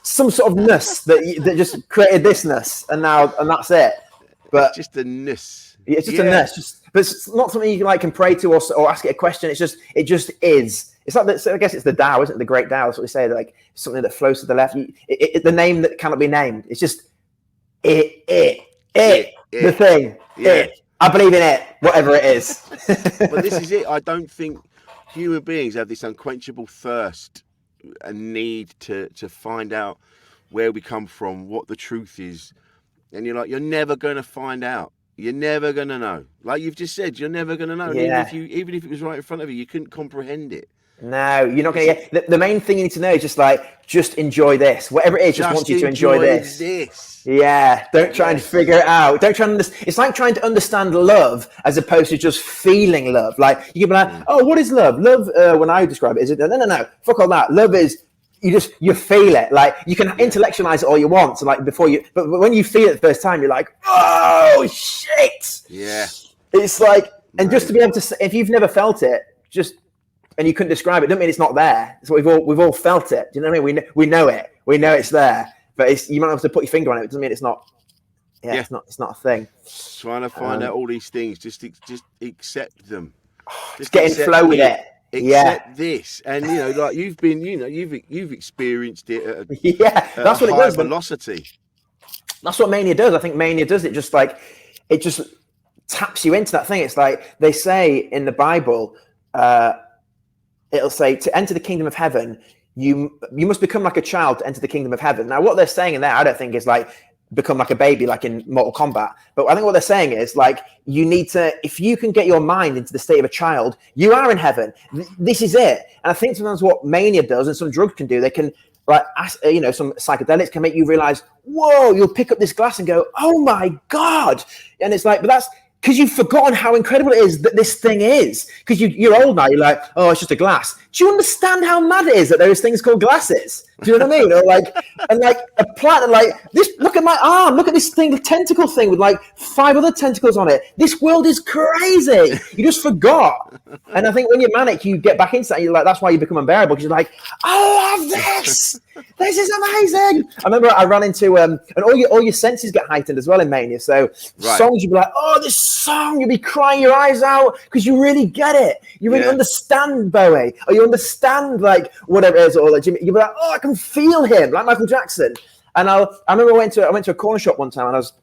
some sort of nuss that just created this nuss, and that's it. But it's just a nuss. It's just a nuss. But it's not something you can pray to or ask it a question. It just is. It's like I guess it's the Tao, isn't it? The Great Tao. That's what we say. Like something that flows to the left. The name that cannot be named. It's just the thing. Yeah. I believe in it, whatever it is. But this is it. I don't think human beings have this unquenchable thirst and need to find out where we come from, what the truth is. And you're never going to find out. You're never going to know. Like you've just said, you're never going to know. Yeah. Even if it was right in front of you, you couldn't comprehend it. No, you're not going to get... The main thing you need to know is just enjoy this. Whatever it is, just want you to enjoy this. Yeah, don't try and figure it out. Don't try and understand. It's like trying to understand love as opposed to just feeling love. Like, you can be like, oh, what is love? Love, when I describe it, is it... No. Fuck all that. Love is... You feel it. Like, you can intellectualize it all you want. So like but when you feel it the first time, you're like, oh, shit. Yeah. It's like... And just to be able to... If you've never felt it, and you couldn't describe it, doesn't mean it's not there. So we've all felt it. Do you know what I mean? We know it. We know it's there. But you might have to put your finger on it. It doesn't mean it's not. Yeah. It's not a thing. Trying to find out all these things. Just accept them. Just get in flow with it. Accept this, and like you've experienced it at that's what it does. Velocity. That's what mania does. I think mania does it. Just taps you into that thing. It's like they say in the Bible. It'll say to enter the kingdom of heaven, you must become like a child to enter the kingdom of heaven. Now, what they're saying in there, I don't think is like become like a baby, like in Mortal Kombat. But I think what they're saying is like you need to, if you can get your mind into the state of a child, you are in heaven. This is it. And I think sometimes what mania does, and some drugs can do, they can some psychedelics can make you realize, whoa, you'll pick up this glass and go, oh my God. And it's like, but that's because you've forgotten how incredible it is that this thing is. Because you're old now, you're like, oh, it's just a glass. do you understand how mad it is that there is things called glasses? Do you know what I mean? Or like, and like a plant, and like this. Look at my arm. Look at this thing, the tentacle thing with like 5 other tentacles on it. This world is crazy. You just forgot. And I think when you're manic, you get back into that. And you're like, that's why you become unbearable, because you're like, I love this. This is amazing. I remember I ran into and all your senses get heightened as well in mania. So songs, you'd be like, oh, this song, you'd be crying your eyes out because you really get it. You really understand Bowie, or you understand like whatever it is, or like Jimmy. You'd be like, oh, I can feel him, like Michael Jackson. And I remember I went to a corner shop one time, and I was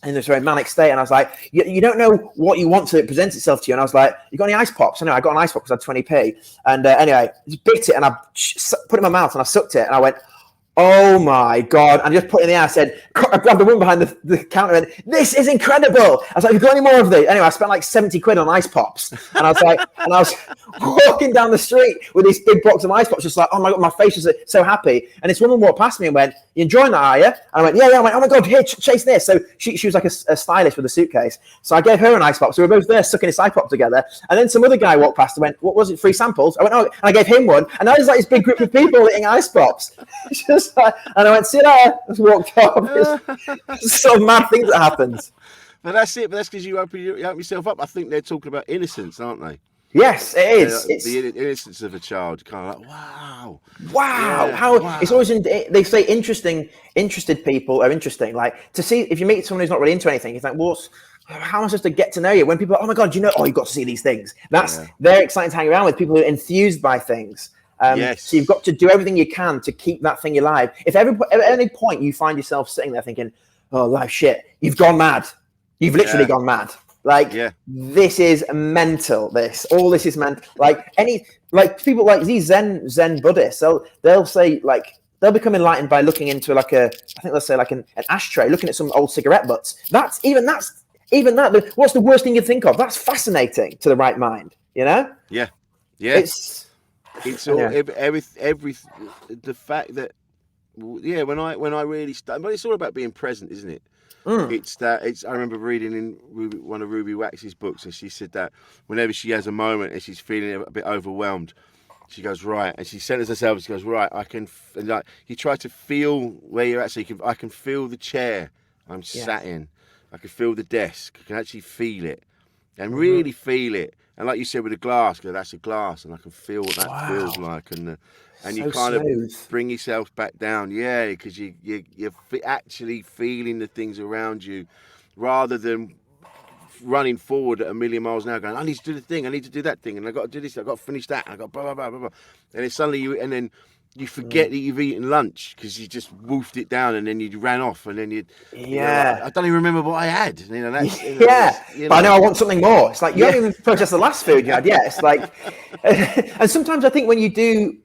in this very manic state, and I was like, you don't know what you want to present itself to you. And I was like, you got any ice pops? I know I got an ice pop because I had 20p. And anyway, I just bit it, and I put it in my mouth, and I sucked it, and I went, oh my God. And I just put it in the air. I grabbed the woman behind the counter and this is incredible. I was like, have you got any more of these? Anyway, I spent like 70 quid on ice pops. And I was like, and I was walking down the street with this big box of ice pops, just like, oh my God, my face was so happy. And this woman walked past me and went, you enjoying that, are you? And I went, yeah. I went, oh my God, here, chase this. So she was like a stylist with a suitcase. So I gave her an ice pop. So we were both there sucking this ice pop together. And then some other guy walked past and went, what was it, free samples? I went, oh, and I gave him one. And now there's like this big group of people eating ice pops. Just like, and I went, see you there. Just walked off. It's sort of mad things that happens. But that's it. But that's because you open yourself up. I think they're talking about innocence, aren't they? Yes, it is. It's the innocence of a child. Kind of like, wow. Wow. It's always they say interested people are interesting. Like to see if you meet someone who's not really into anything, you think, well, how am I supposed to get to know you? When people are, oh my God, you've got to see these things. They're exciting to hang around with, people who are enthused by things. So you've got to do everything you can to keep that thing alive. If at any point you find yourself sitting there thinking, oh, life shit, you've gone mad. You've literally gone mad. Like, this is mental. All this is mental. Like people like these Zen Buddhists, they'll say like, they'll become enlightened by looking into like let's say like an ashtray, looking at some old cigarette butts. What's the worst thing you think of? That's fascinating to the right mind, you know? Yeah. It's all the fact that when I really start, but it's all about being present, isn't it? I remember reading in one of Ruby Wax's books, and she said that whenever she has a moment and she's feeling a bit overwhelmed, she goes, right, and she centers herself. She goes, right, I can, and like you try to feel where you're at, so I can feel the chair I'm sat in, I can feel the desk, I can actually feel it, and really feel it. And like you said with the glass, that's a glass, and I can feel what that feels like, and you kind of bring yourself back down, because you're actually feeling the things around you, rather than running forward at a million miles an hour, going, I need to do the thing, I need to do that thing, and I got to do this, I got to finish that, I got blah blah blah blah blah, and then suddenly you forget that you've eaten lunch because you just woofed it down, and then you ran off, and then you I don't even remember what I had. But I know I want something more. It's like you haven't even purchased the last food you had. Yeah, it's like, and sometimes I think when you do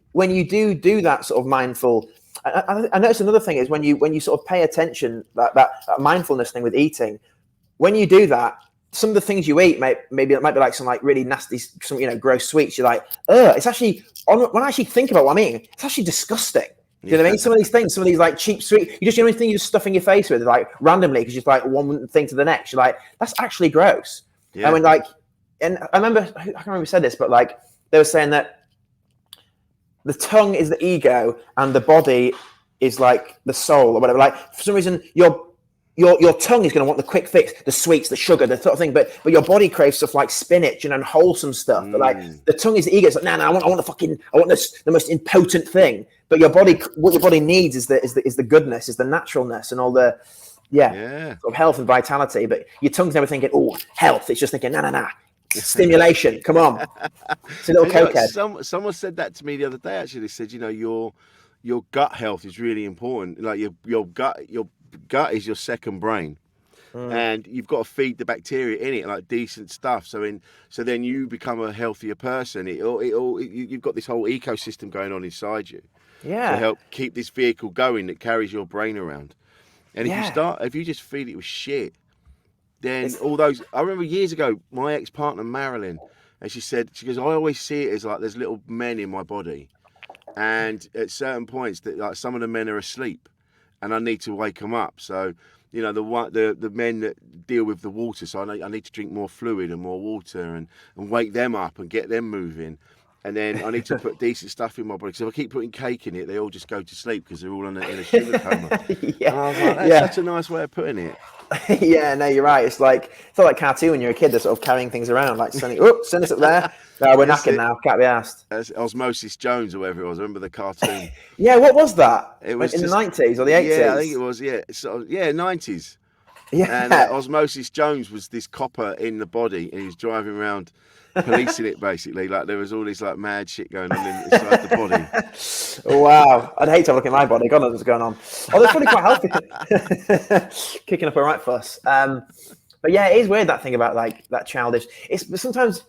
that sort of mindful, I notice another thing is when you sort of pay attention, that mindfulness thing with eating, when you do that, some of the things you eat maybe it might be like some like really nasty, some gross sweets. You're like, it's actually when I actually think about what I'm eating, it's actually disgusting. Do you know what I mean? Some of these things, some of these like cheap sweet, you know anything you're just stuffing your face with like randomly because you're like one thing to the next. You're like, that's actually gross. Yeah. I mean, like, and I can't remember who said this, but like they were saying that the tongue is the ego and the body is like the soul or whatever. Like for some reason, your tongue is going to want the quick fix, the sweets, the sugar, the sort of thing. But your body craves stuff like spinach and wholesome stuff. But like the tongue is the ego. It's like, no, I want the most impotent thing. But what your body needs is the goodness, is the naturalness, and all the sort of health and vitality. But your tongue's never thinking, oh, health. It's just thinking, nah. Stimulation. Come on. It's a little cokehead. Someone said that to me the other day. Actually, they said, your gut health is really important. Like your gut is your second brain, and you've got to feed the bacteria in it like decent stuff. So then you become a healthier person. You've got this whole ecosystem going on inside you. Yeah. To help keep this vehicle going that carries your brain around. And if you just feed it with shit, then all those. I remember years ago, my ex-partner Marilyn, and she goes, I always see it as like there's little men in my body, and at certain points that like some of the men are asleep, and I need to wake them up. So, the men that deal with the water, so I need to drink more fluid and more water and wake them up and get them moving. And then I need to put decent stuff in my body. So if I keep putting cake in it, they all just go to sleep because they're all in a sugar coma. Yeah. And I was like, that's such a nice way of putting it. Yeah, no, you're right. It's like cartoon when you're a kid. They're sort of carrying things around, like sending us up there. No, we're knacking now. Can't be asked. That's Osmosis Jones or whatever it was. I remember the cartoon. Yeah, what was that? It was in the 90s or the 80s. Yeah, I think it was. Yeah, sort of, 90s. Yeah. And Osmosis Jones was this copper in the body, and he was driving around policing it basically. Like there was all this like mad shit going on inside the body. Wow, I'd hate to look at my body. God knows what's going on. Oh, that's probably quite healthy. Kicking up a right fuss. But yeah, it is weird that thing about like that childish. It's sometimes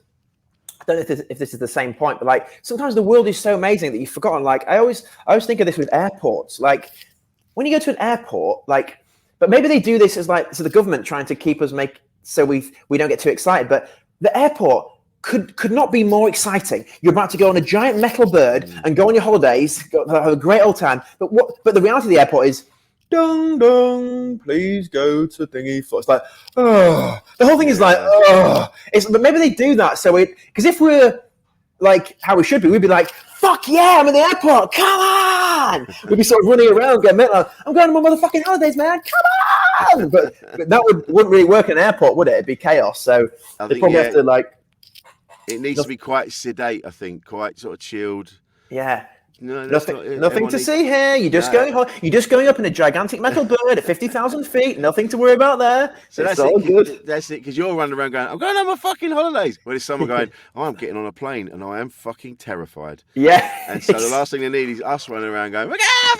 I don't know if this is the same point, but like sometimes the world is so amazing that you've forgotten. Like I always think of this with airports. Like when you go to an airport, like, but maybe they do this as like so the government trying to keep us so we don't get too excited. But the airport could not be more exciting. You're about to go on a giant metal bird and go on your holidays, have a great old time. But the reality of the airport is, dong dong, please go to thingy. It's like, oh, the whole thing is like, oh. But maybe they do that because if we're like how we should be, we'd be like, fuck yeah, I'm in the airport, come on. We'd be sort of running around, getting mental. I'm going on my motherfucking holidays, man, come on. But that wouldn't really work in an airport, would it? It'd be chaos. So they probably have to like. It needs to be quite sedate, I think, quite sort of chilled. Yeah. No, nothing to see here. You're just going up in a gigantic metal bird at 50,000 feet. Nothing to worry about there. So that's all good. That's it, because you're running around going, I'm going on my fucking holidays. Well, there's someone going, I'm getting on a plane and I am fucking terrified. Yeah. And so the last thing they need is us running around going, we're getting on a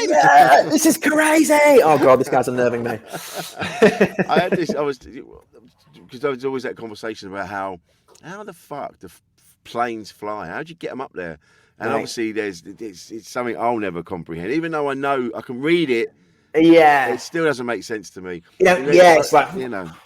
plane. Yeah, this is crazy. Oh God, this guy's unnerving me. Because there was always that conversation about how the fuck do planes fly? How do you get them up there? And obviously, it's something I'll never comprehend. Even though I know I can read it, it still doesn't make sense to me. It's like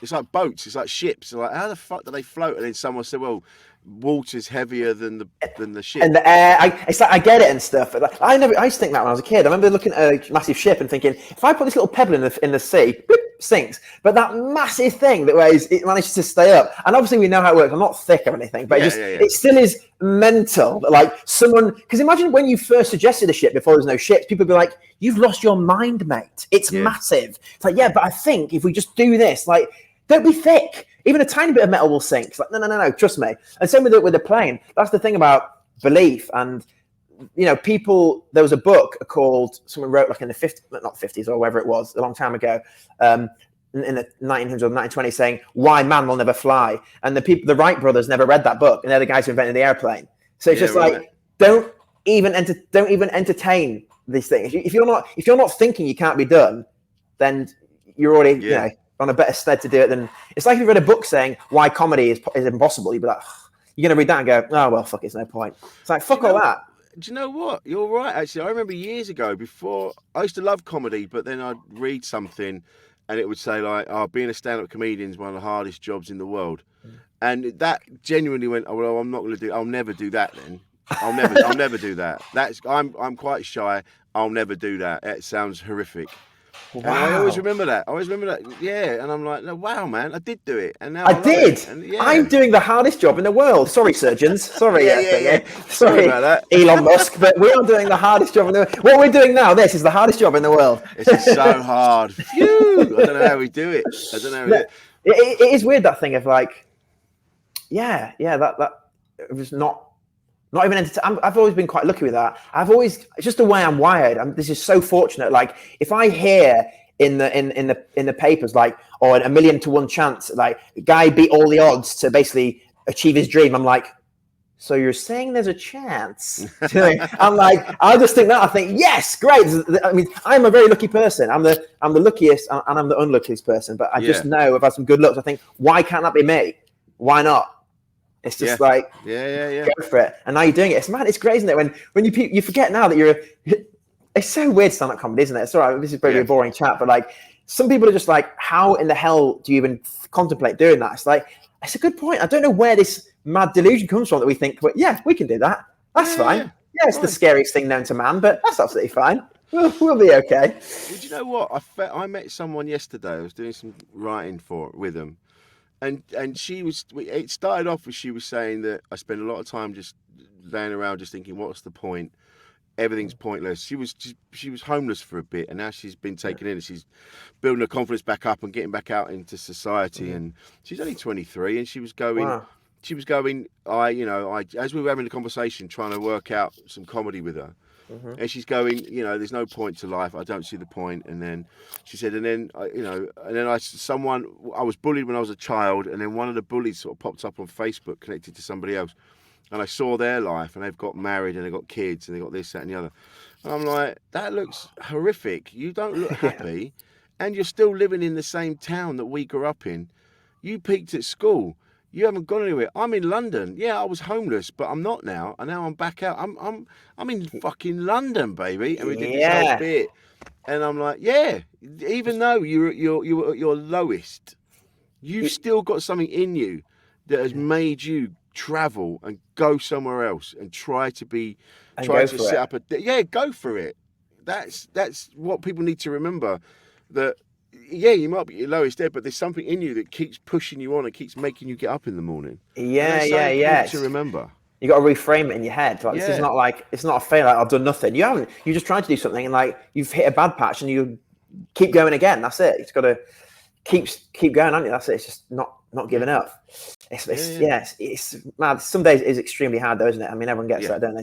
it's like boats, it's like ships. Like how the fuck do they float? And then someone said, "Well, water's heavier than the ship." And the air, it's like I get it and stuff. Like, I used to think that when I was a kid. I remember looking at a massive ship and thinking, if I put this little pebble in the sea, boop, sinks. But that massive thing that weighs, it manages to stay up. And obviously we know how it works. I'm not thick or anything, but it still is mental. Like someone, because imagine when you first suggested a ship before there was no ships, people would be like, "You've lost your mind, mate. It's massive." It's like, yeah, but I think if we just do this, like, don't be thick. Even a tiny bit of metal will sink. It's like, no, trust me. And same with the plane. That's the thing about belief. And, people, there was a book called, someone wrote like in the 50s, not 50s or whatever it was, a long time ago, in the 1900s or 1920s saying, why man will never fly. And the Wright brothers never read that book. And they're the guys who invented the airplane. So it's like, don't even entertain these things. If you're not thinking you can't be done, then you're already, on a better stead to do it than it's like if you read a book saying why comedy is impossible. You'd be like, you're gonna read that and go, oh well, fuck, it's no point. It's like fuck all that. Do you know what? You're right. Actually, I remember years ago before I used to love comedy, but then I'd read something and it would say like, "Oh, being a stand-up comedian is one of the hardest jobs in the world," and that genuinely went, "Oh well, I'm not going to do. I'll never do that. Then I'll never do that. I'm quite shy. I'll never do that. It sounds horrific." Wow. And I always remember that. Yeah. And I'm like, no, wow, man, I did do it. And now I did. I'm doing the hardest job in the world. Sorry, surgeons. Sorry. Sorry about that. Elon Musk, but we are doing the hardest job in the world. What we're doing now, this is the hardest job in the world. This is so hard. Phew. I don't know how we do it. It is weird, that thing of like, that it was not even entertaining. I've always been quite lucky with that. It's just the way I'm wired. This is so fortunate. Like if I hear in the papers like, or a 1,000,000 to 1 chance, like a guy beat all the odds to basically achieve his dream, I'm like, so you're saying there's a chance? I'm like, I just think that. I think yes, great. I mean, I'm a very lucky person. I'm the luckiest and I'm the unluckiest person. But I just know I've had some good luck. I think, why can't that be me? Why not? It's just like, go for it. And now you're doing it. It's mad. It's great, isn't it? When you forget now that it's so weird stand-up comedy, isn't it? It's all right. This is probably a boring chat, but like some people are just like, how in the hell do you even contemplate doing that? It's like, it's a good point. I don't know where this mad delusion comes from that we think, well, yeah, we can do that. That's fine. Yeah, it's the scariest thing known to man, but that's absolutely fine. We'll be okay. Well, do you know what? I met someone yesterday. I was doing some writing with them. and she was. It started off with she was saying that I spend a lot of time just laying around, just thinking, what's the point? Everything's pointless. She was homeless for a bit, and now she's been taken in, and she's building her confidence back up and getting back out into society. And she's only 23, and she was going. Wow. She was going. As we were having a conversation, trying to work out some comedy with her. And she's going, there's no point to life. I don't see the point. And then she said, I was bullied when I was a child. And then one of the bullies sort of popped up on Facebook connected to somebody else. And I saw their life and they've got married and they've got kids and they've got this, that and the other. And I'm like, that looks horrific. You don't look happy. And you're still living in the same town that we grew up in. You peaked at school. You haven't gone anywhere. I'm in London. Yeah, I was homeless, but I'm not now. And now I'm back out. I'm in fucking London, baby. And we did this whole bit. And I'm like, yeah. Even though you're at your lowest, you've still got something in you that has made you travel and go somewhere else and try to set up go for it. That's what people need to remember. That. Yeah, you might be your lowest ebb, but there's something in you that keeps pushing you on and keeps making you get up in the morning. Yeah. To remember, you got to reframe it in your head. Like this is not like it's not a fail. Like I've done nothing. You haven't. You're just trying to do something, and like you've hit a bad patch, and you keep going again. That's it. It's got to keep going, haven't you? That's it. It's just not giving up. It's mad. Some days it is extremely hard, though, isn't it? I mean, everyone gets that, don't they?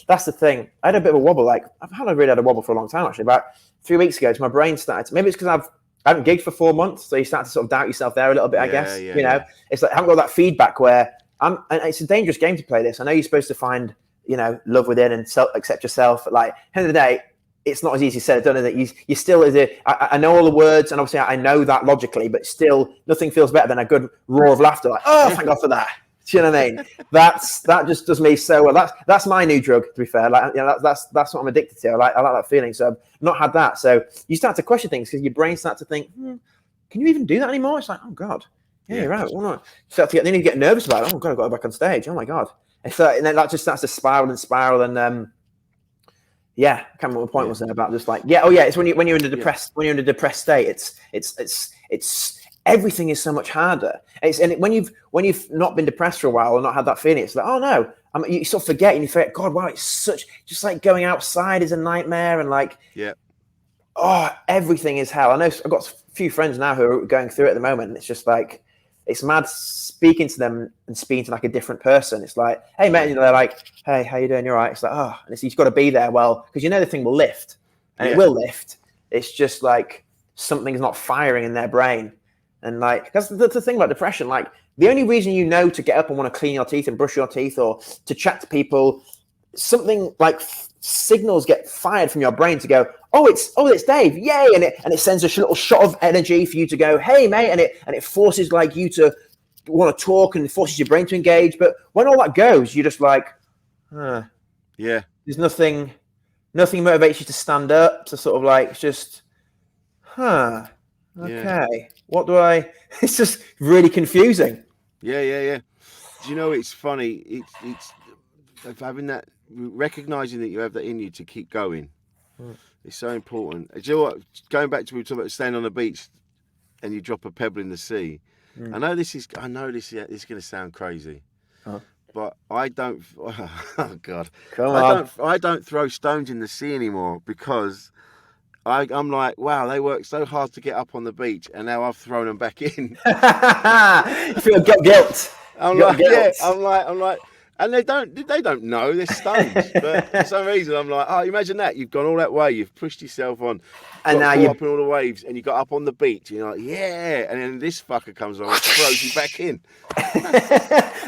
That's the thing. I had a bit of a wobble. Like I've really had a wobble for a long time, actually. About 3 weeks ago, my brain started. Maybe it's because I haven't gigged for 4 months, so you start to sort of doubt yourself there a little bit. I guess it's like I haven't got that feedback where and it's a dangerous game to play this. I know you're supposed to find love within and accept yourself, but like at the end of the day, it's not as easy said as done. That you still I know all the words, and obviously I know that logically, but still nothing feels better than a good roar of laughter. Like, oh, thank God for that. Do you know what I mean? That just does me so well. That's my new drug, to be fair. Like, that's what I'm addicted to. I like that feeling. So I've not had that. So you start to question things because your brain starts to think, can you even do that anymore? It's like, oh God, you're right. Why not? Then you get nervous about it. Oh God, I've got to go back on stage. Oh my God. And then that just starts to spiral and I can't remember what the point was there about just like it's when you're in a depressed state. It's everything is so much harder. When you've not been depressed for a while or not had that feeling, it's like, oh no, you sort of forget and you forget, God, wow, it's such just like going outside is a nightmare and like everything is hell. I know I've got a few friends now who are going through it at the moment, and it's just like it's mad speaking to them and speaking to like a different person. It's like, hey mate, and they're like, hey, how you doing? You're right. It's like, oh, and you've got to be there, well, because the thing will lift, and it will lift. It's just like something's not firing in their brain. And like, that's the thing about depression. Like, the only reason to get up and want to clean your teeth and brush your teeth or to chat to people, something like signals get fired from your brain to go, oh, it's Dave, yay! And it sends a little shot of energy for you to go, hey mate, and it forces like you to want to talk and forces your brain to engage. But when all that goes, you're just like, there's nothing motivates you to stand up to sort of like just, okay. What do I? It's just really confusing. Yeah. Do you know, it's funny. It's having that, recognizing that you have that in you to keep going. It's so important. Do you know what? Going back to we were talking about staying on the beach, and you drop a pebble in the sea. I know this is going to sound crazy, but I don't. Oh God! I don't throw stones in the sea anymore because. I'm like, wow, they worked so hard to get up on the beach, and now I've thrown them back in. You feel guilt. I'm like, and they don't know they're stones, but for some reason I'm like, oh, imagine that you've gone all that way, you've pushed yourself on, and now you're up in all the waves, and you got up on the beach, and you're like, yeah, and then this fucker comes along and throws you back in.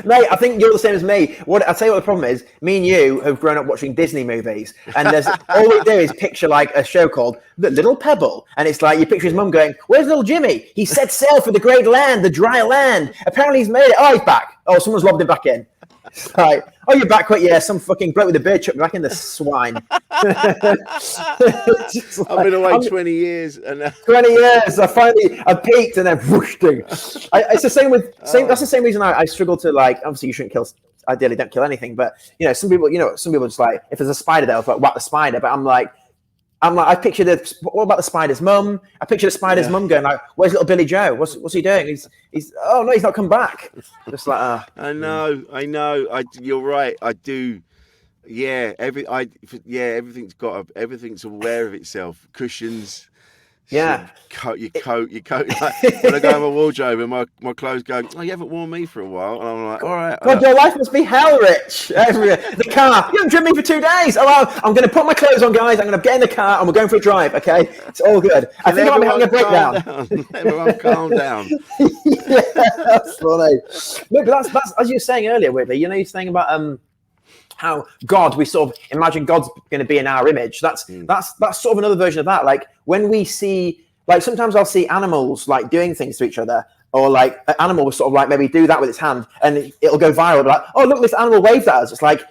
Mate, I think you're the same as me. I'll tell you what the problem is. Me and you have grown up watching Disney movies, and there's all we do is picture like a show called The Little Pebble, and it's like you picture his mum going, "Where's little Jimmy? He set sail for the great land, the dry land. Apparently he's made it. Oh, he's back. Oh, someone's lobbed him back in." Right. Oh, you're back quick. Yeah, some fucking bloke with a beard chucked me back in, the swine. I've been away 20 years. 20 years. I peaked and then whoosh. It's the same with that's the same reason I struggle to like. Obviously, you shouldn't kill. Ideally, don't kill anything. But some people just like if there's a spider there, I'll like whack the spider. But I'm like, I'm like, I pictured what about the spider's mum? I pictured the spider's mum going like, "Where's little Billy Joe? What's he doing? He's oh no, he's not come back." Just like, I know. You're right. I do. Yeah, everything's aware of itself. Cushions. yeah. Your coat. Like, when I go in my wardrobe and my clothes go, oh, you haven't worn me for a while, and I'm like, all right. God, your life must be hell, Rich. The car. You haven't driven me for 2 days. Oh, well, I'm going to put my clothes on, guys. I'm going to get in the car and we're going for a drive. Okay, it's all good. I think I might be having a breakdown. Everyone, calm down. Yeah, that's funny. No, but that's as you were saying earlier, Whitley. You know, you're saying about how God, we sort of imagine God's going to be in our image. That's sort of another version of that. Like when we see, like sometimes I'll see animals like doing things to each other, or like an animal will sort of like maybe do that with its hand, and it'll go viral. Like, oh look, this animal waved at us. It's like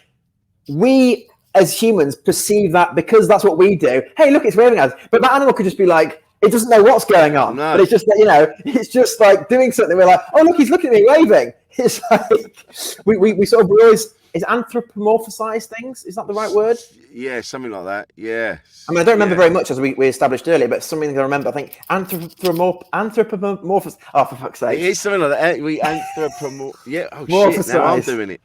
we as humans perceive that because that's what we do. Hey, look, it's waving at us. But that animal could just be like, it doesn't know what's going on. No. But it's just that, you know, it's just like doing something. We're like, oh look, he's looking at me waving. It's like we sort of always. Is anthropomorphize things? Is that the right word? Yeah, something like that. Yeah. I mean, I don't remember very much as we established earlier, but something I remember. I think anthropomorphize. Oh, for fuck's sake! It is something like that. We anthropomorphize. Yeah. Oh shit! Now I'm doing it.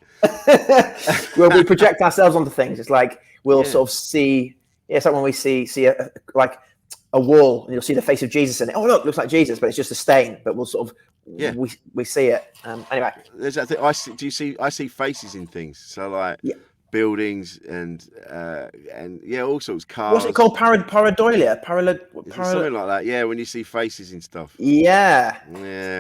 Well, we project ourselves onto things. It's like we'll sort of see. Yeah, it's like when we see like a wall, and you'll see the face of Jesus in it. Oh, look, looks like Jesus, but it's just a stain. But we'll sort of. Yeah, we see it. Anyway, there's that thing. I see faces in things. So like buildings and all sorts of cars. What's it called? Pareidolia? Something like that. Yeah, when you see faces and stuff. Yeah.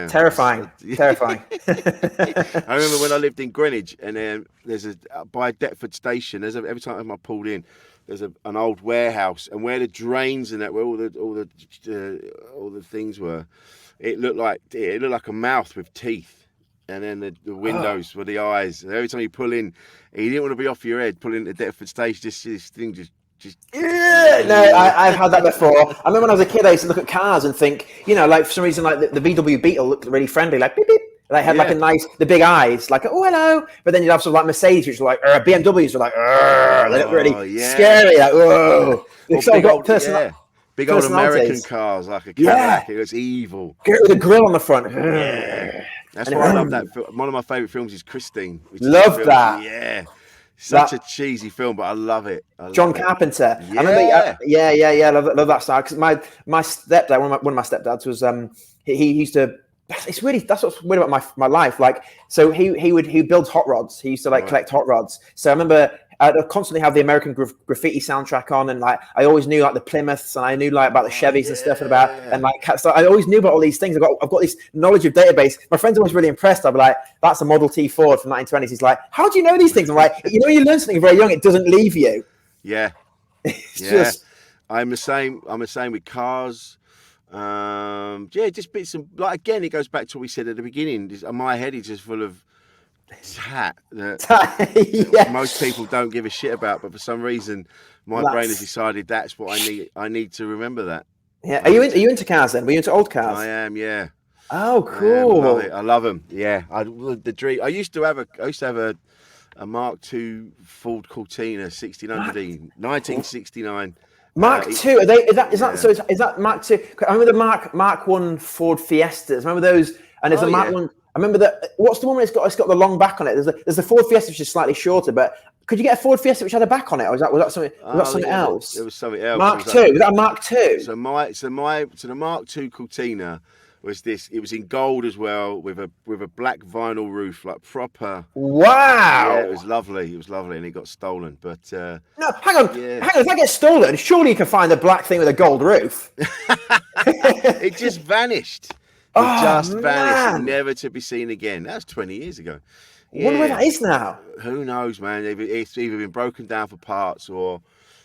Terrifying. Terrifying. I remember when I lived in Greenwich, and then there's by Deptford Station. Every time I pulled in, there's an old warehouse, and where the drains and that, where all the things were. It looked like a mouth with teeth, and then the windows were the eyes. And every time you pull in, you didn't want to be off your head. Pulling into Deptford Station, just this thing just. Yeah, no, I've had that before. I remember when I was a kid, I used to look at cars and think, you know, like for some reason, like the VW Beetle looked really friendly, like beep beep. And they had like the big eyes, like oh hello. But then you'd have some like Mercedes, which were like BMWs were like, they look really scary, like whoa. Big old American cars, like a Cadillac. It was evil. With a grill on the front. Yeah. That's why I love that film. One of my favourite films is Christine. Love that. Yeah. Such a cheesy film, but I love it. John Carpenter. Yeah. I remember, love that style. Because my stepdad, one of my stepdads was he used to. That's what's weird about my life. Like, so he builds hot rods. He used to collect hot rods. So I remember I'd constantly have the American Graffiti soundtrack on, and like I always knew like the Plymouths, and I knew like about the Chevys and stuff, and like so I always knew about all these things. I've got this knowledge of database. My friends are always really impressed. I'll be like, that's a Model T Ford from 1920s. He's like, how do you know these things? I'm like, you know, you learn something very young, it doesn't leave you. Yeah, just. I'm the same with cars. Just bits of like again. It goes back to what we said at the beginning. My head is just full of tat that most people don't give a shit about, but for some reason my brain has decided that's what I need to remember that. Yeah. Are you into cars then? Were you into old cars? I am. Yeah. Oh, cool. I love them. Yeah. The dream. I used to have a Mark II Ford Cortina 1600E, 1969. Mark II. Is that Mark II? I remember the Mark I Ford Fiestas. Remember those? And there's a Mark I. I remember that. What's the one that's got the long back on it? There's the Ford Fiesta which is slightly shorter, but could you get a Ford Fiesta which had a back on it, or was that something? Was that something else? It was something else. Mark II. Was that a Mark II? So the Mark II Cortina was this. It was in gold as well, with a black vinyl roof, like proper. Wow. Yeah, it was lovely. And it got stolen. But no, hang on. If that gets stolen, surely you can find a black thing with a gold roof. It just vanished. Vanished, never to be seen again. That was 20 years ago. I wonder where that is now. Who knows, man? It's either been broken down for parts, or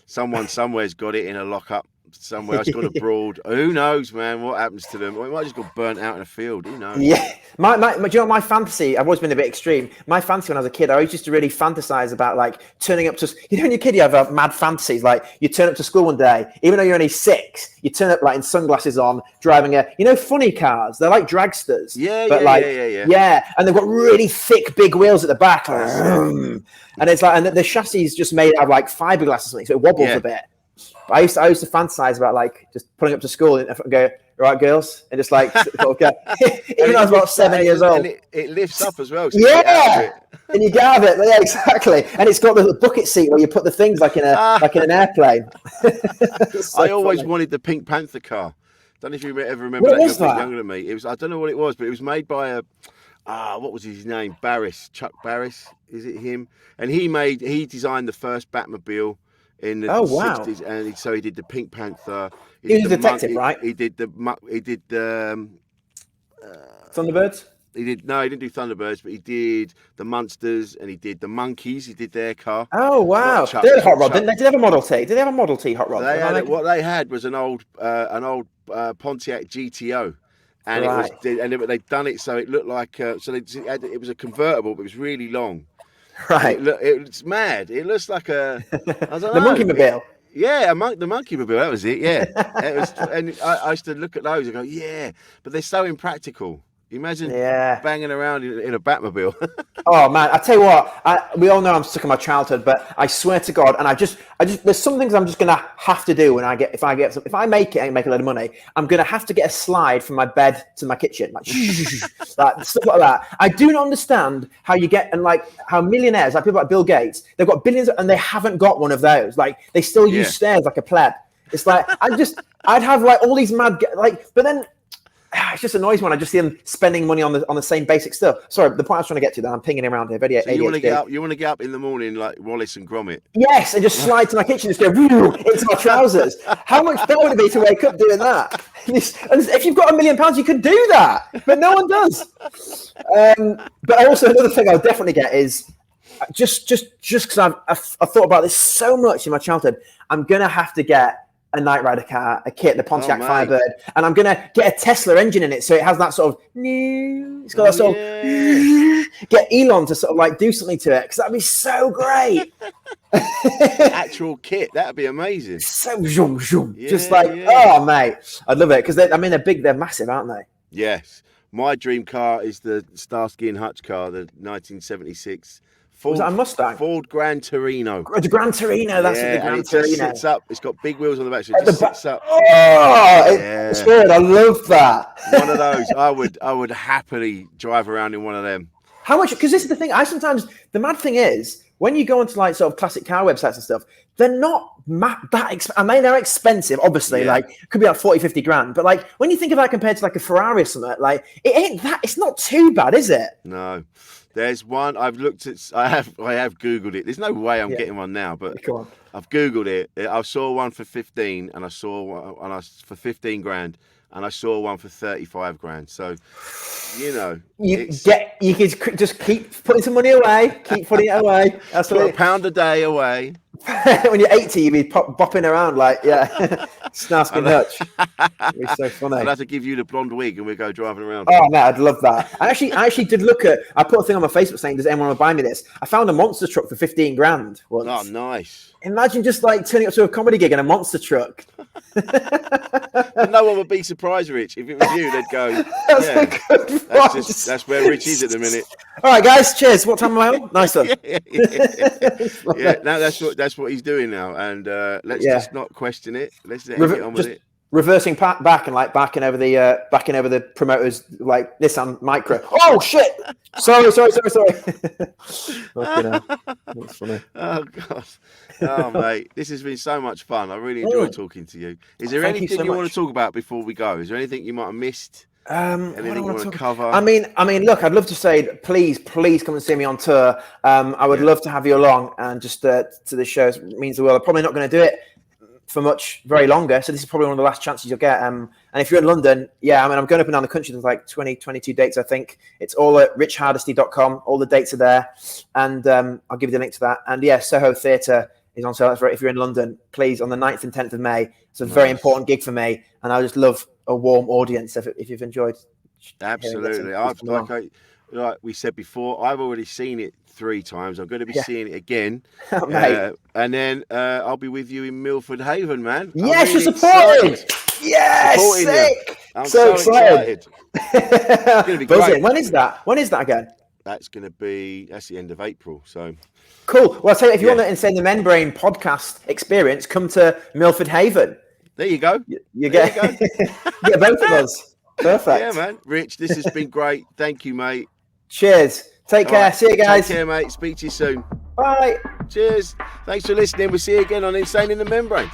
someone somewhere's got it in a lockup. Somewhere else gone abroad. Who knows, man? What happens to them? Or it might just got burnt out in a field. Who knows? Yeah. Do you know my fantasy? I've always been a bit extreme. My fantasy when I was a kid, I always used to really fantasize about like turning up to. You know, when you're a kid, you have mad fantasies. Like you turn up to school one day, even though you're only 6, you turn up like in sunglasses on, driving funny cars. They're like dragsters. Yeah. And they've got really thick, big wheels at the back. And it's like, and the chassis is just made out of like fiberglass or something, so it wobbles a bit. I used to fantasize about like just pulling up to school and go, right, girls, and just like sort of go, even when I was about 7 years old. And it lifts up as well. So you get out of it. And you get out of it. Yeah, exactly. And it's got the bucket seat where you put the things like in an airplane. So I always funny. wanted the Pink Panther car. Don't know if you ever remember What that. was You're a bit that? younger than me. It was, I don't know what it was, but it was made by what was his name? Chuck Barris. Is it him? And he designed the first Batmobile in the 60s, and so he did the Pink Panther. He was a detective, right? He did the Thunderbirds? he didn't do Thunderbirds, but he did the Munsters and he did the Monkeys. He did their car. Oh wow! They had a hot rod, didn't they? Did they have a Model T? Did they have a Model T hot rod? What they had was an old Pontiac GTO, and they'd done it so it looked like it was a convertible, but it was really long. Right. It's mad. It looks like a I don't know. The Monkey Mobile. Yeah, the Monkey Mobile. That was it. Yeah, it was. And I used to look at those and go, yeah, but they're so impractical. Imagine banging around in a Batmobile. Oh man, I tell you what, we all know I'm stuck in my childhood, but I swear to God, and I just, there's some things I'm just gonna have to do when if I make it and make a lot of money, I'm gonna have to get a slide from my bed to my kitchen, like stuff like that. I do not understand how you get, and like how millionaires, like people like Bill Gates, they've got billions and they haven't got one of those. Like they still use stairs like a pleb. It's like I'd have like all these mad but then. It just annoys me when I just see them spending money on the same basic stuff. Sorry, the point I was trying to get to, that I'm pinging around here. So you want to get up in the morning like Wallace and Gromit? Yes, and just slide to my kitchen and just go into my trousers. How much better would it be to wake up doing that? And if you've got £1 million, you could do that, but no one does. But also another thing I'll definitely get is just because I've thought about this so much in my childhood, I'm gonna have to get a Knight Rider car, a kit, the Pontiac Firebird, and I'm gonna get a Tesla engine in it, so it has that sort of. It's got that sort of. Get Elon to sort of like do something to it, because that'd be so great. Actual kit, that'd be amazing. So zoom, just like oh mate, I'd love it because they're big, they're massive, aren't they? Yes, my dream car is the Starsky and Hutch car, the 1976. Was that a Mustang? Ford Gran Torino. The Gran Torino, that's the Gran Torino. It sits up. It's got big wheels on the back, so it just sits up. Oh, it's good. I love that. One of those. I would happily drive around in one of them. How much? Because this is the thing. The mad thing is, when you go onto like sort of classic car websites and stuff, they're not that expensive. I mean, they're expensive, obviously. Like, it could be like 40, 50 grand. But like, when you think of that compared to like a Ferrari or something, like, it ain't that. It's not too bad, is it? No. There's one I've looked at. I have Googled it. There's no way I'm getting one now, but I've Googled it. I saw one for 15, and I saw one for 15 grand, and I saw one for 35 grand. So, you can just keep putting some money away. Keep putting it away. That's put £1 a day away. When you're 80, you'll be bopping around like, Snarsky and Hutch. It'd be so funny. I'd have to give you the blonde wig and we'll go driving around. Oh, man, I'd love that. I actually did look at, I put a thing on my Facebook saying, does anyone want to buy me this? I found a monster truck for 15 grand once. Oh, nice. Imagine just like turning up to a comedy gig in a monster truck. No one would be surprised, Rich. If it was you, they'd go, that's where Rich is at the minute. All right, guys, cheers. What time am I on? Nice one. Now that's what he's doing now, and let's just not question it. Let's get on with it. Reversing back and like backing over the promoters like Nissan Micra. Oh shit! Sorry. That's funny. Oh god. Oh mate, this has been so much fun. I really enjoyed talking to you. Is there anything you want to talk about before we go? Is there anything you might have missed? Anything you want to cover? I mean, look, I'd love to say, please come and see me on tour. I would love to have you along and just to the show. It means the world. I'm probably not going to do it for very longer. So this is probably one of the last chances you'll get. And if you're in London, I'm going up and down the country. There's like 22 dates, I think. It's all at richhardisty.com. All the dates are there. And I'll give you the link to that. And Soho Theatre is on sale. That's right. If you're in London, please, on the 9th and 10th of May. It's a very important gig for me. And I just love a warm audience if you've enjoyed. Absolutely. Like we said before, I've already seen it 3 times. I'm going to be seeing it again. And then I'll be with you in Milford Haven, man. Yes, you're supported. Yes, sick. I'm so excited. It's going to be great. When is that again? that's going to be the end of April. So cool. Well, I'll tell you, if you Yeah. want the Insane the Membrane podcast experience, come to Milford Haven. there you go. You There get, you go. you get both of us. Perfect. Yeah, man. Rich, this has been great. Thank you, mate. Cheers. Take All care. right. See you guys. Take care, mate. Speak to you soon. Bye. Cheers. Thanks for listening. We'll see you again on Insane in the Membrane.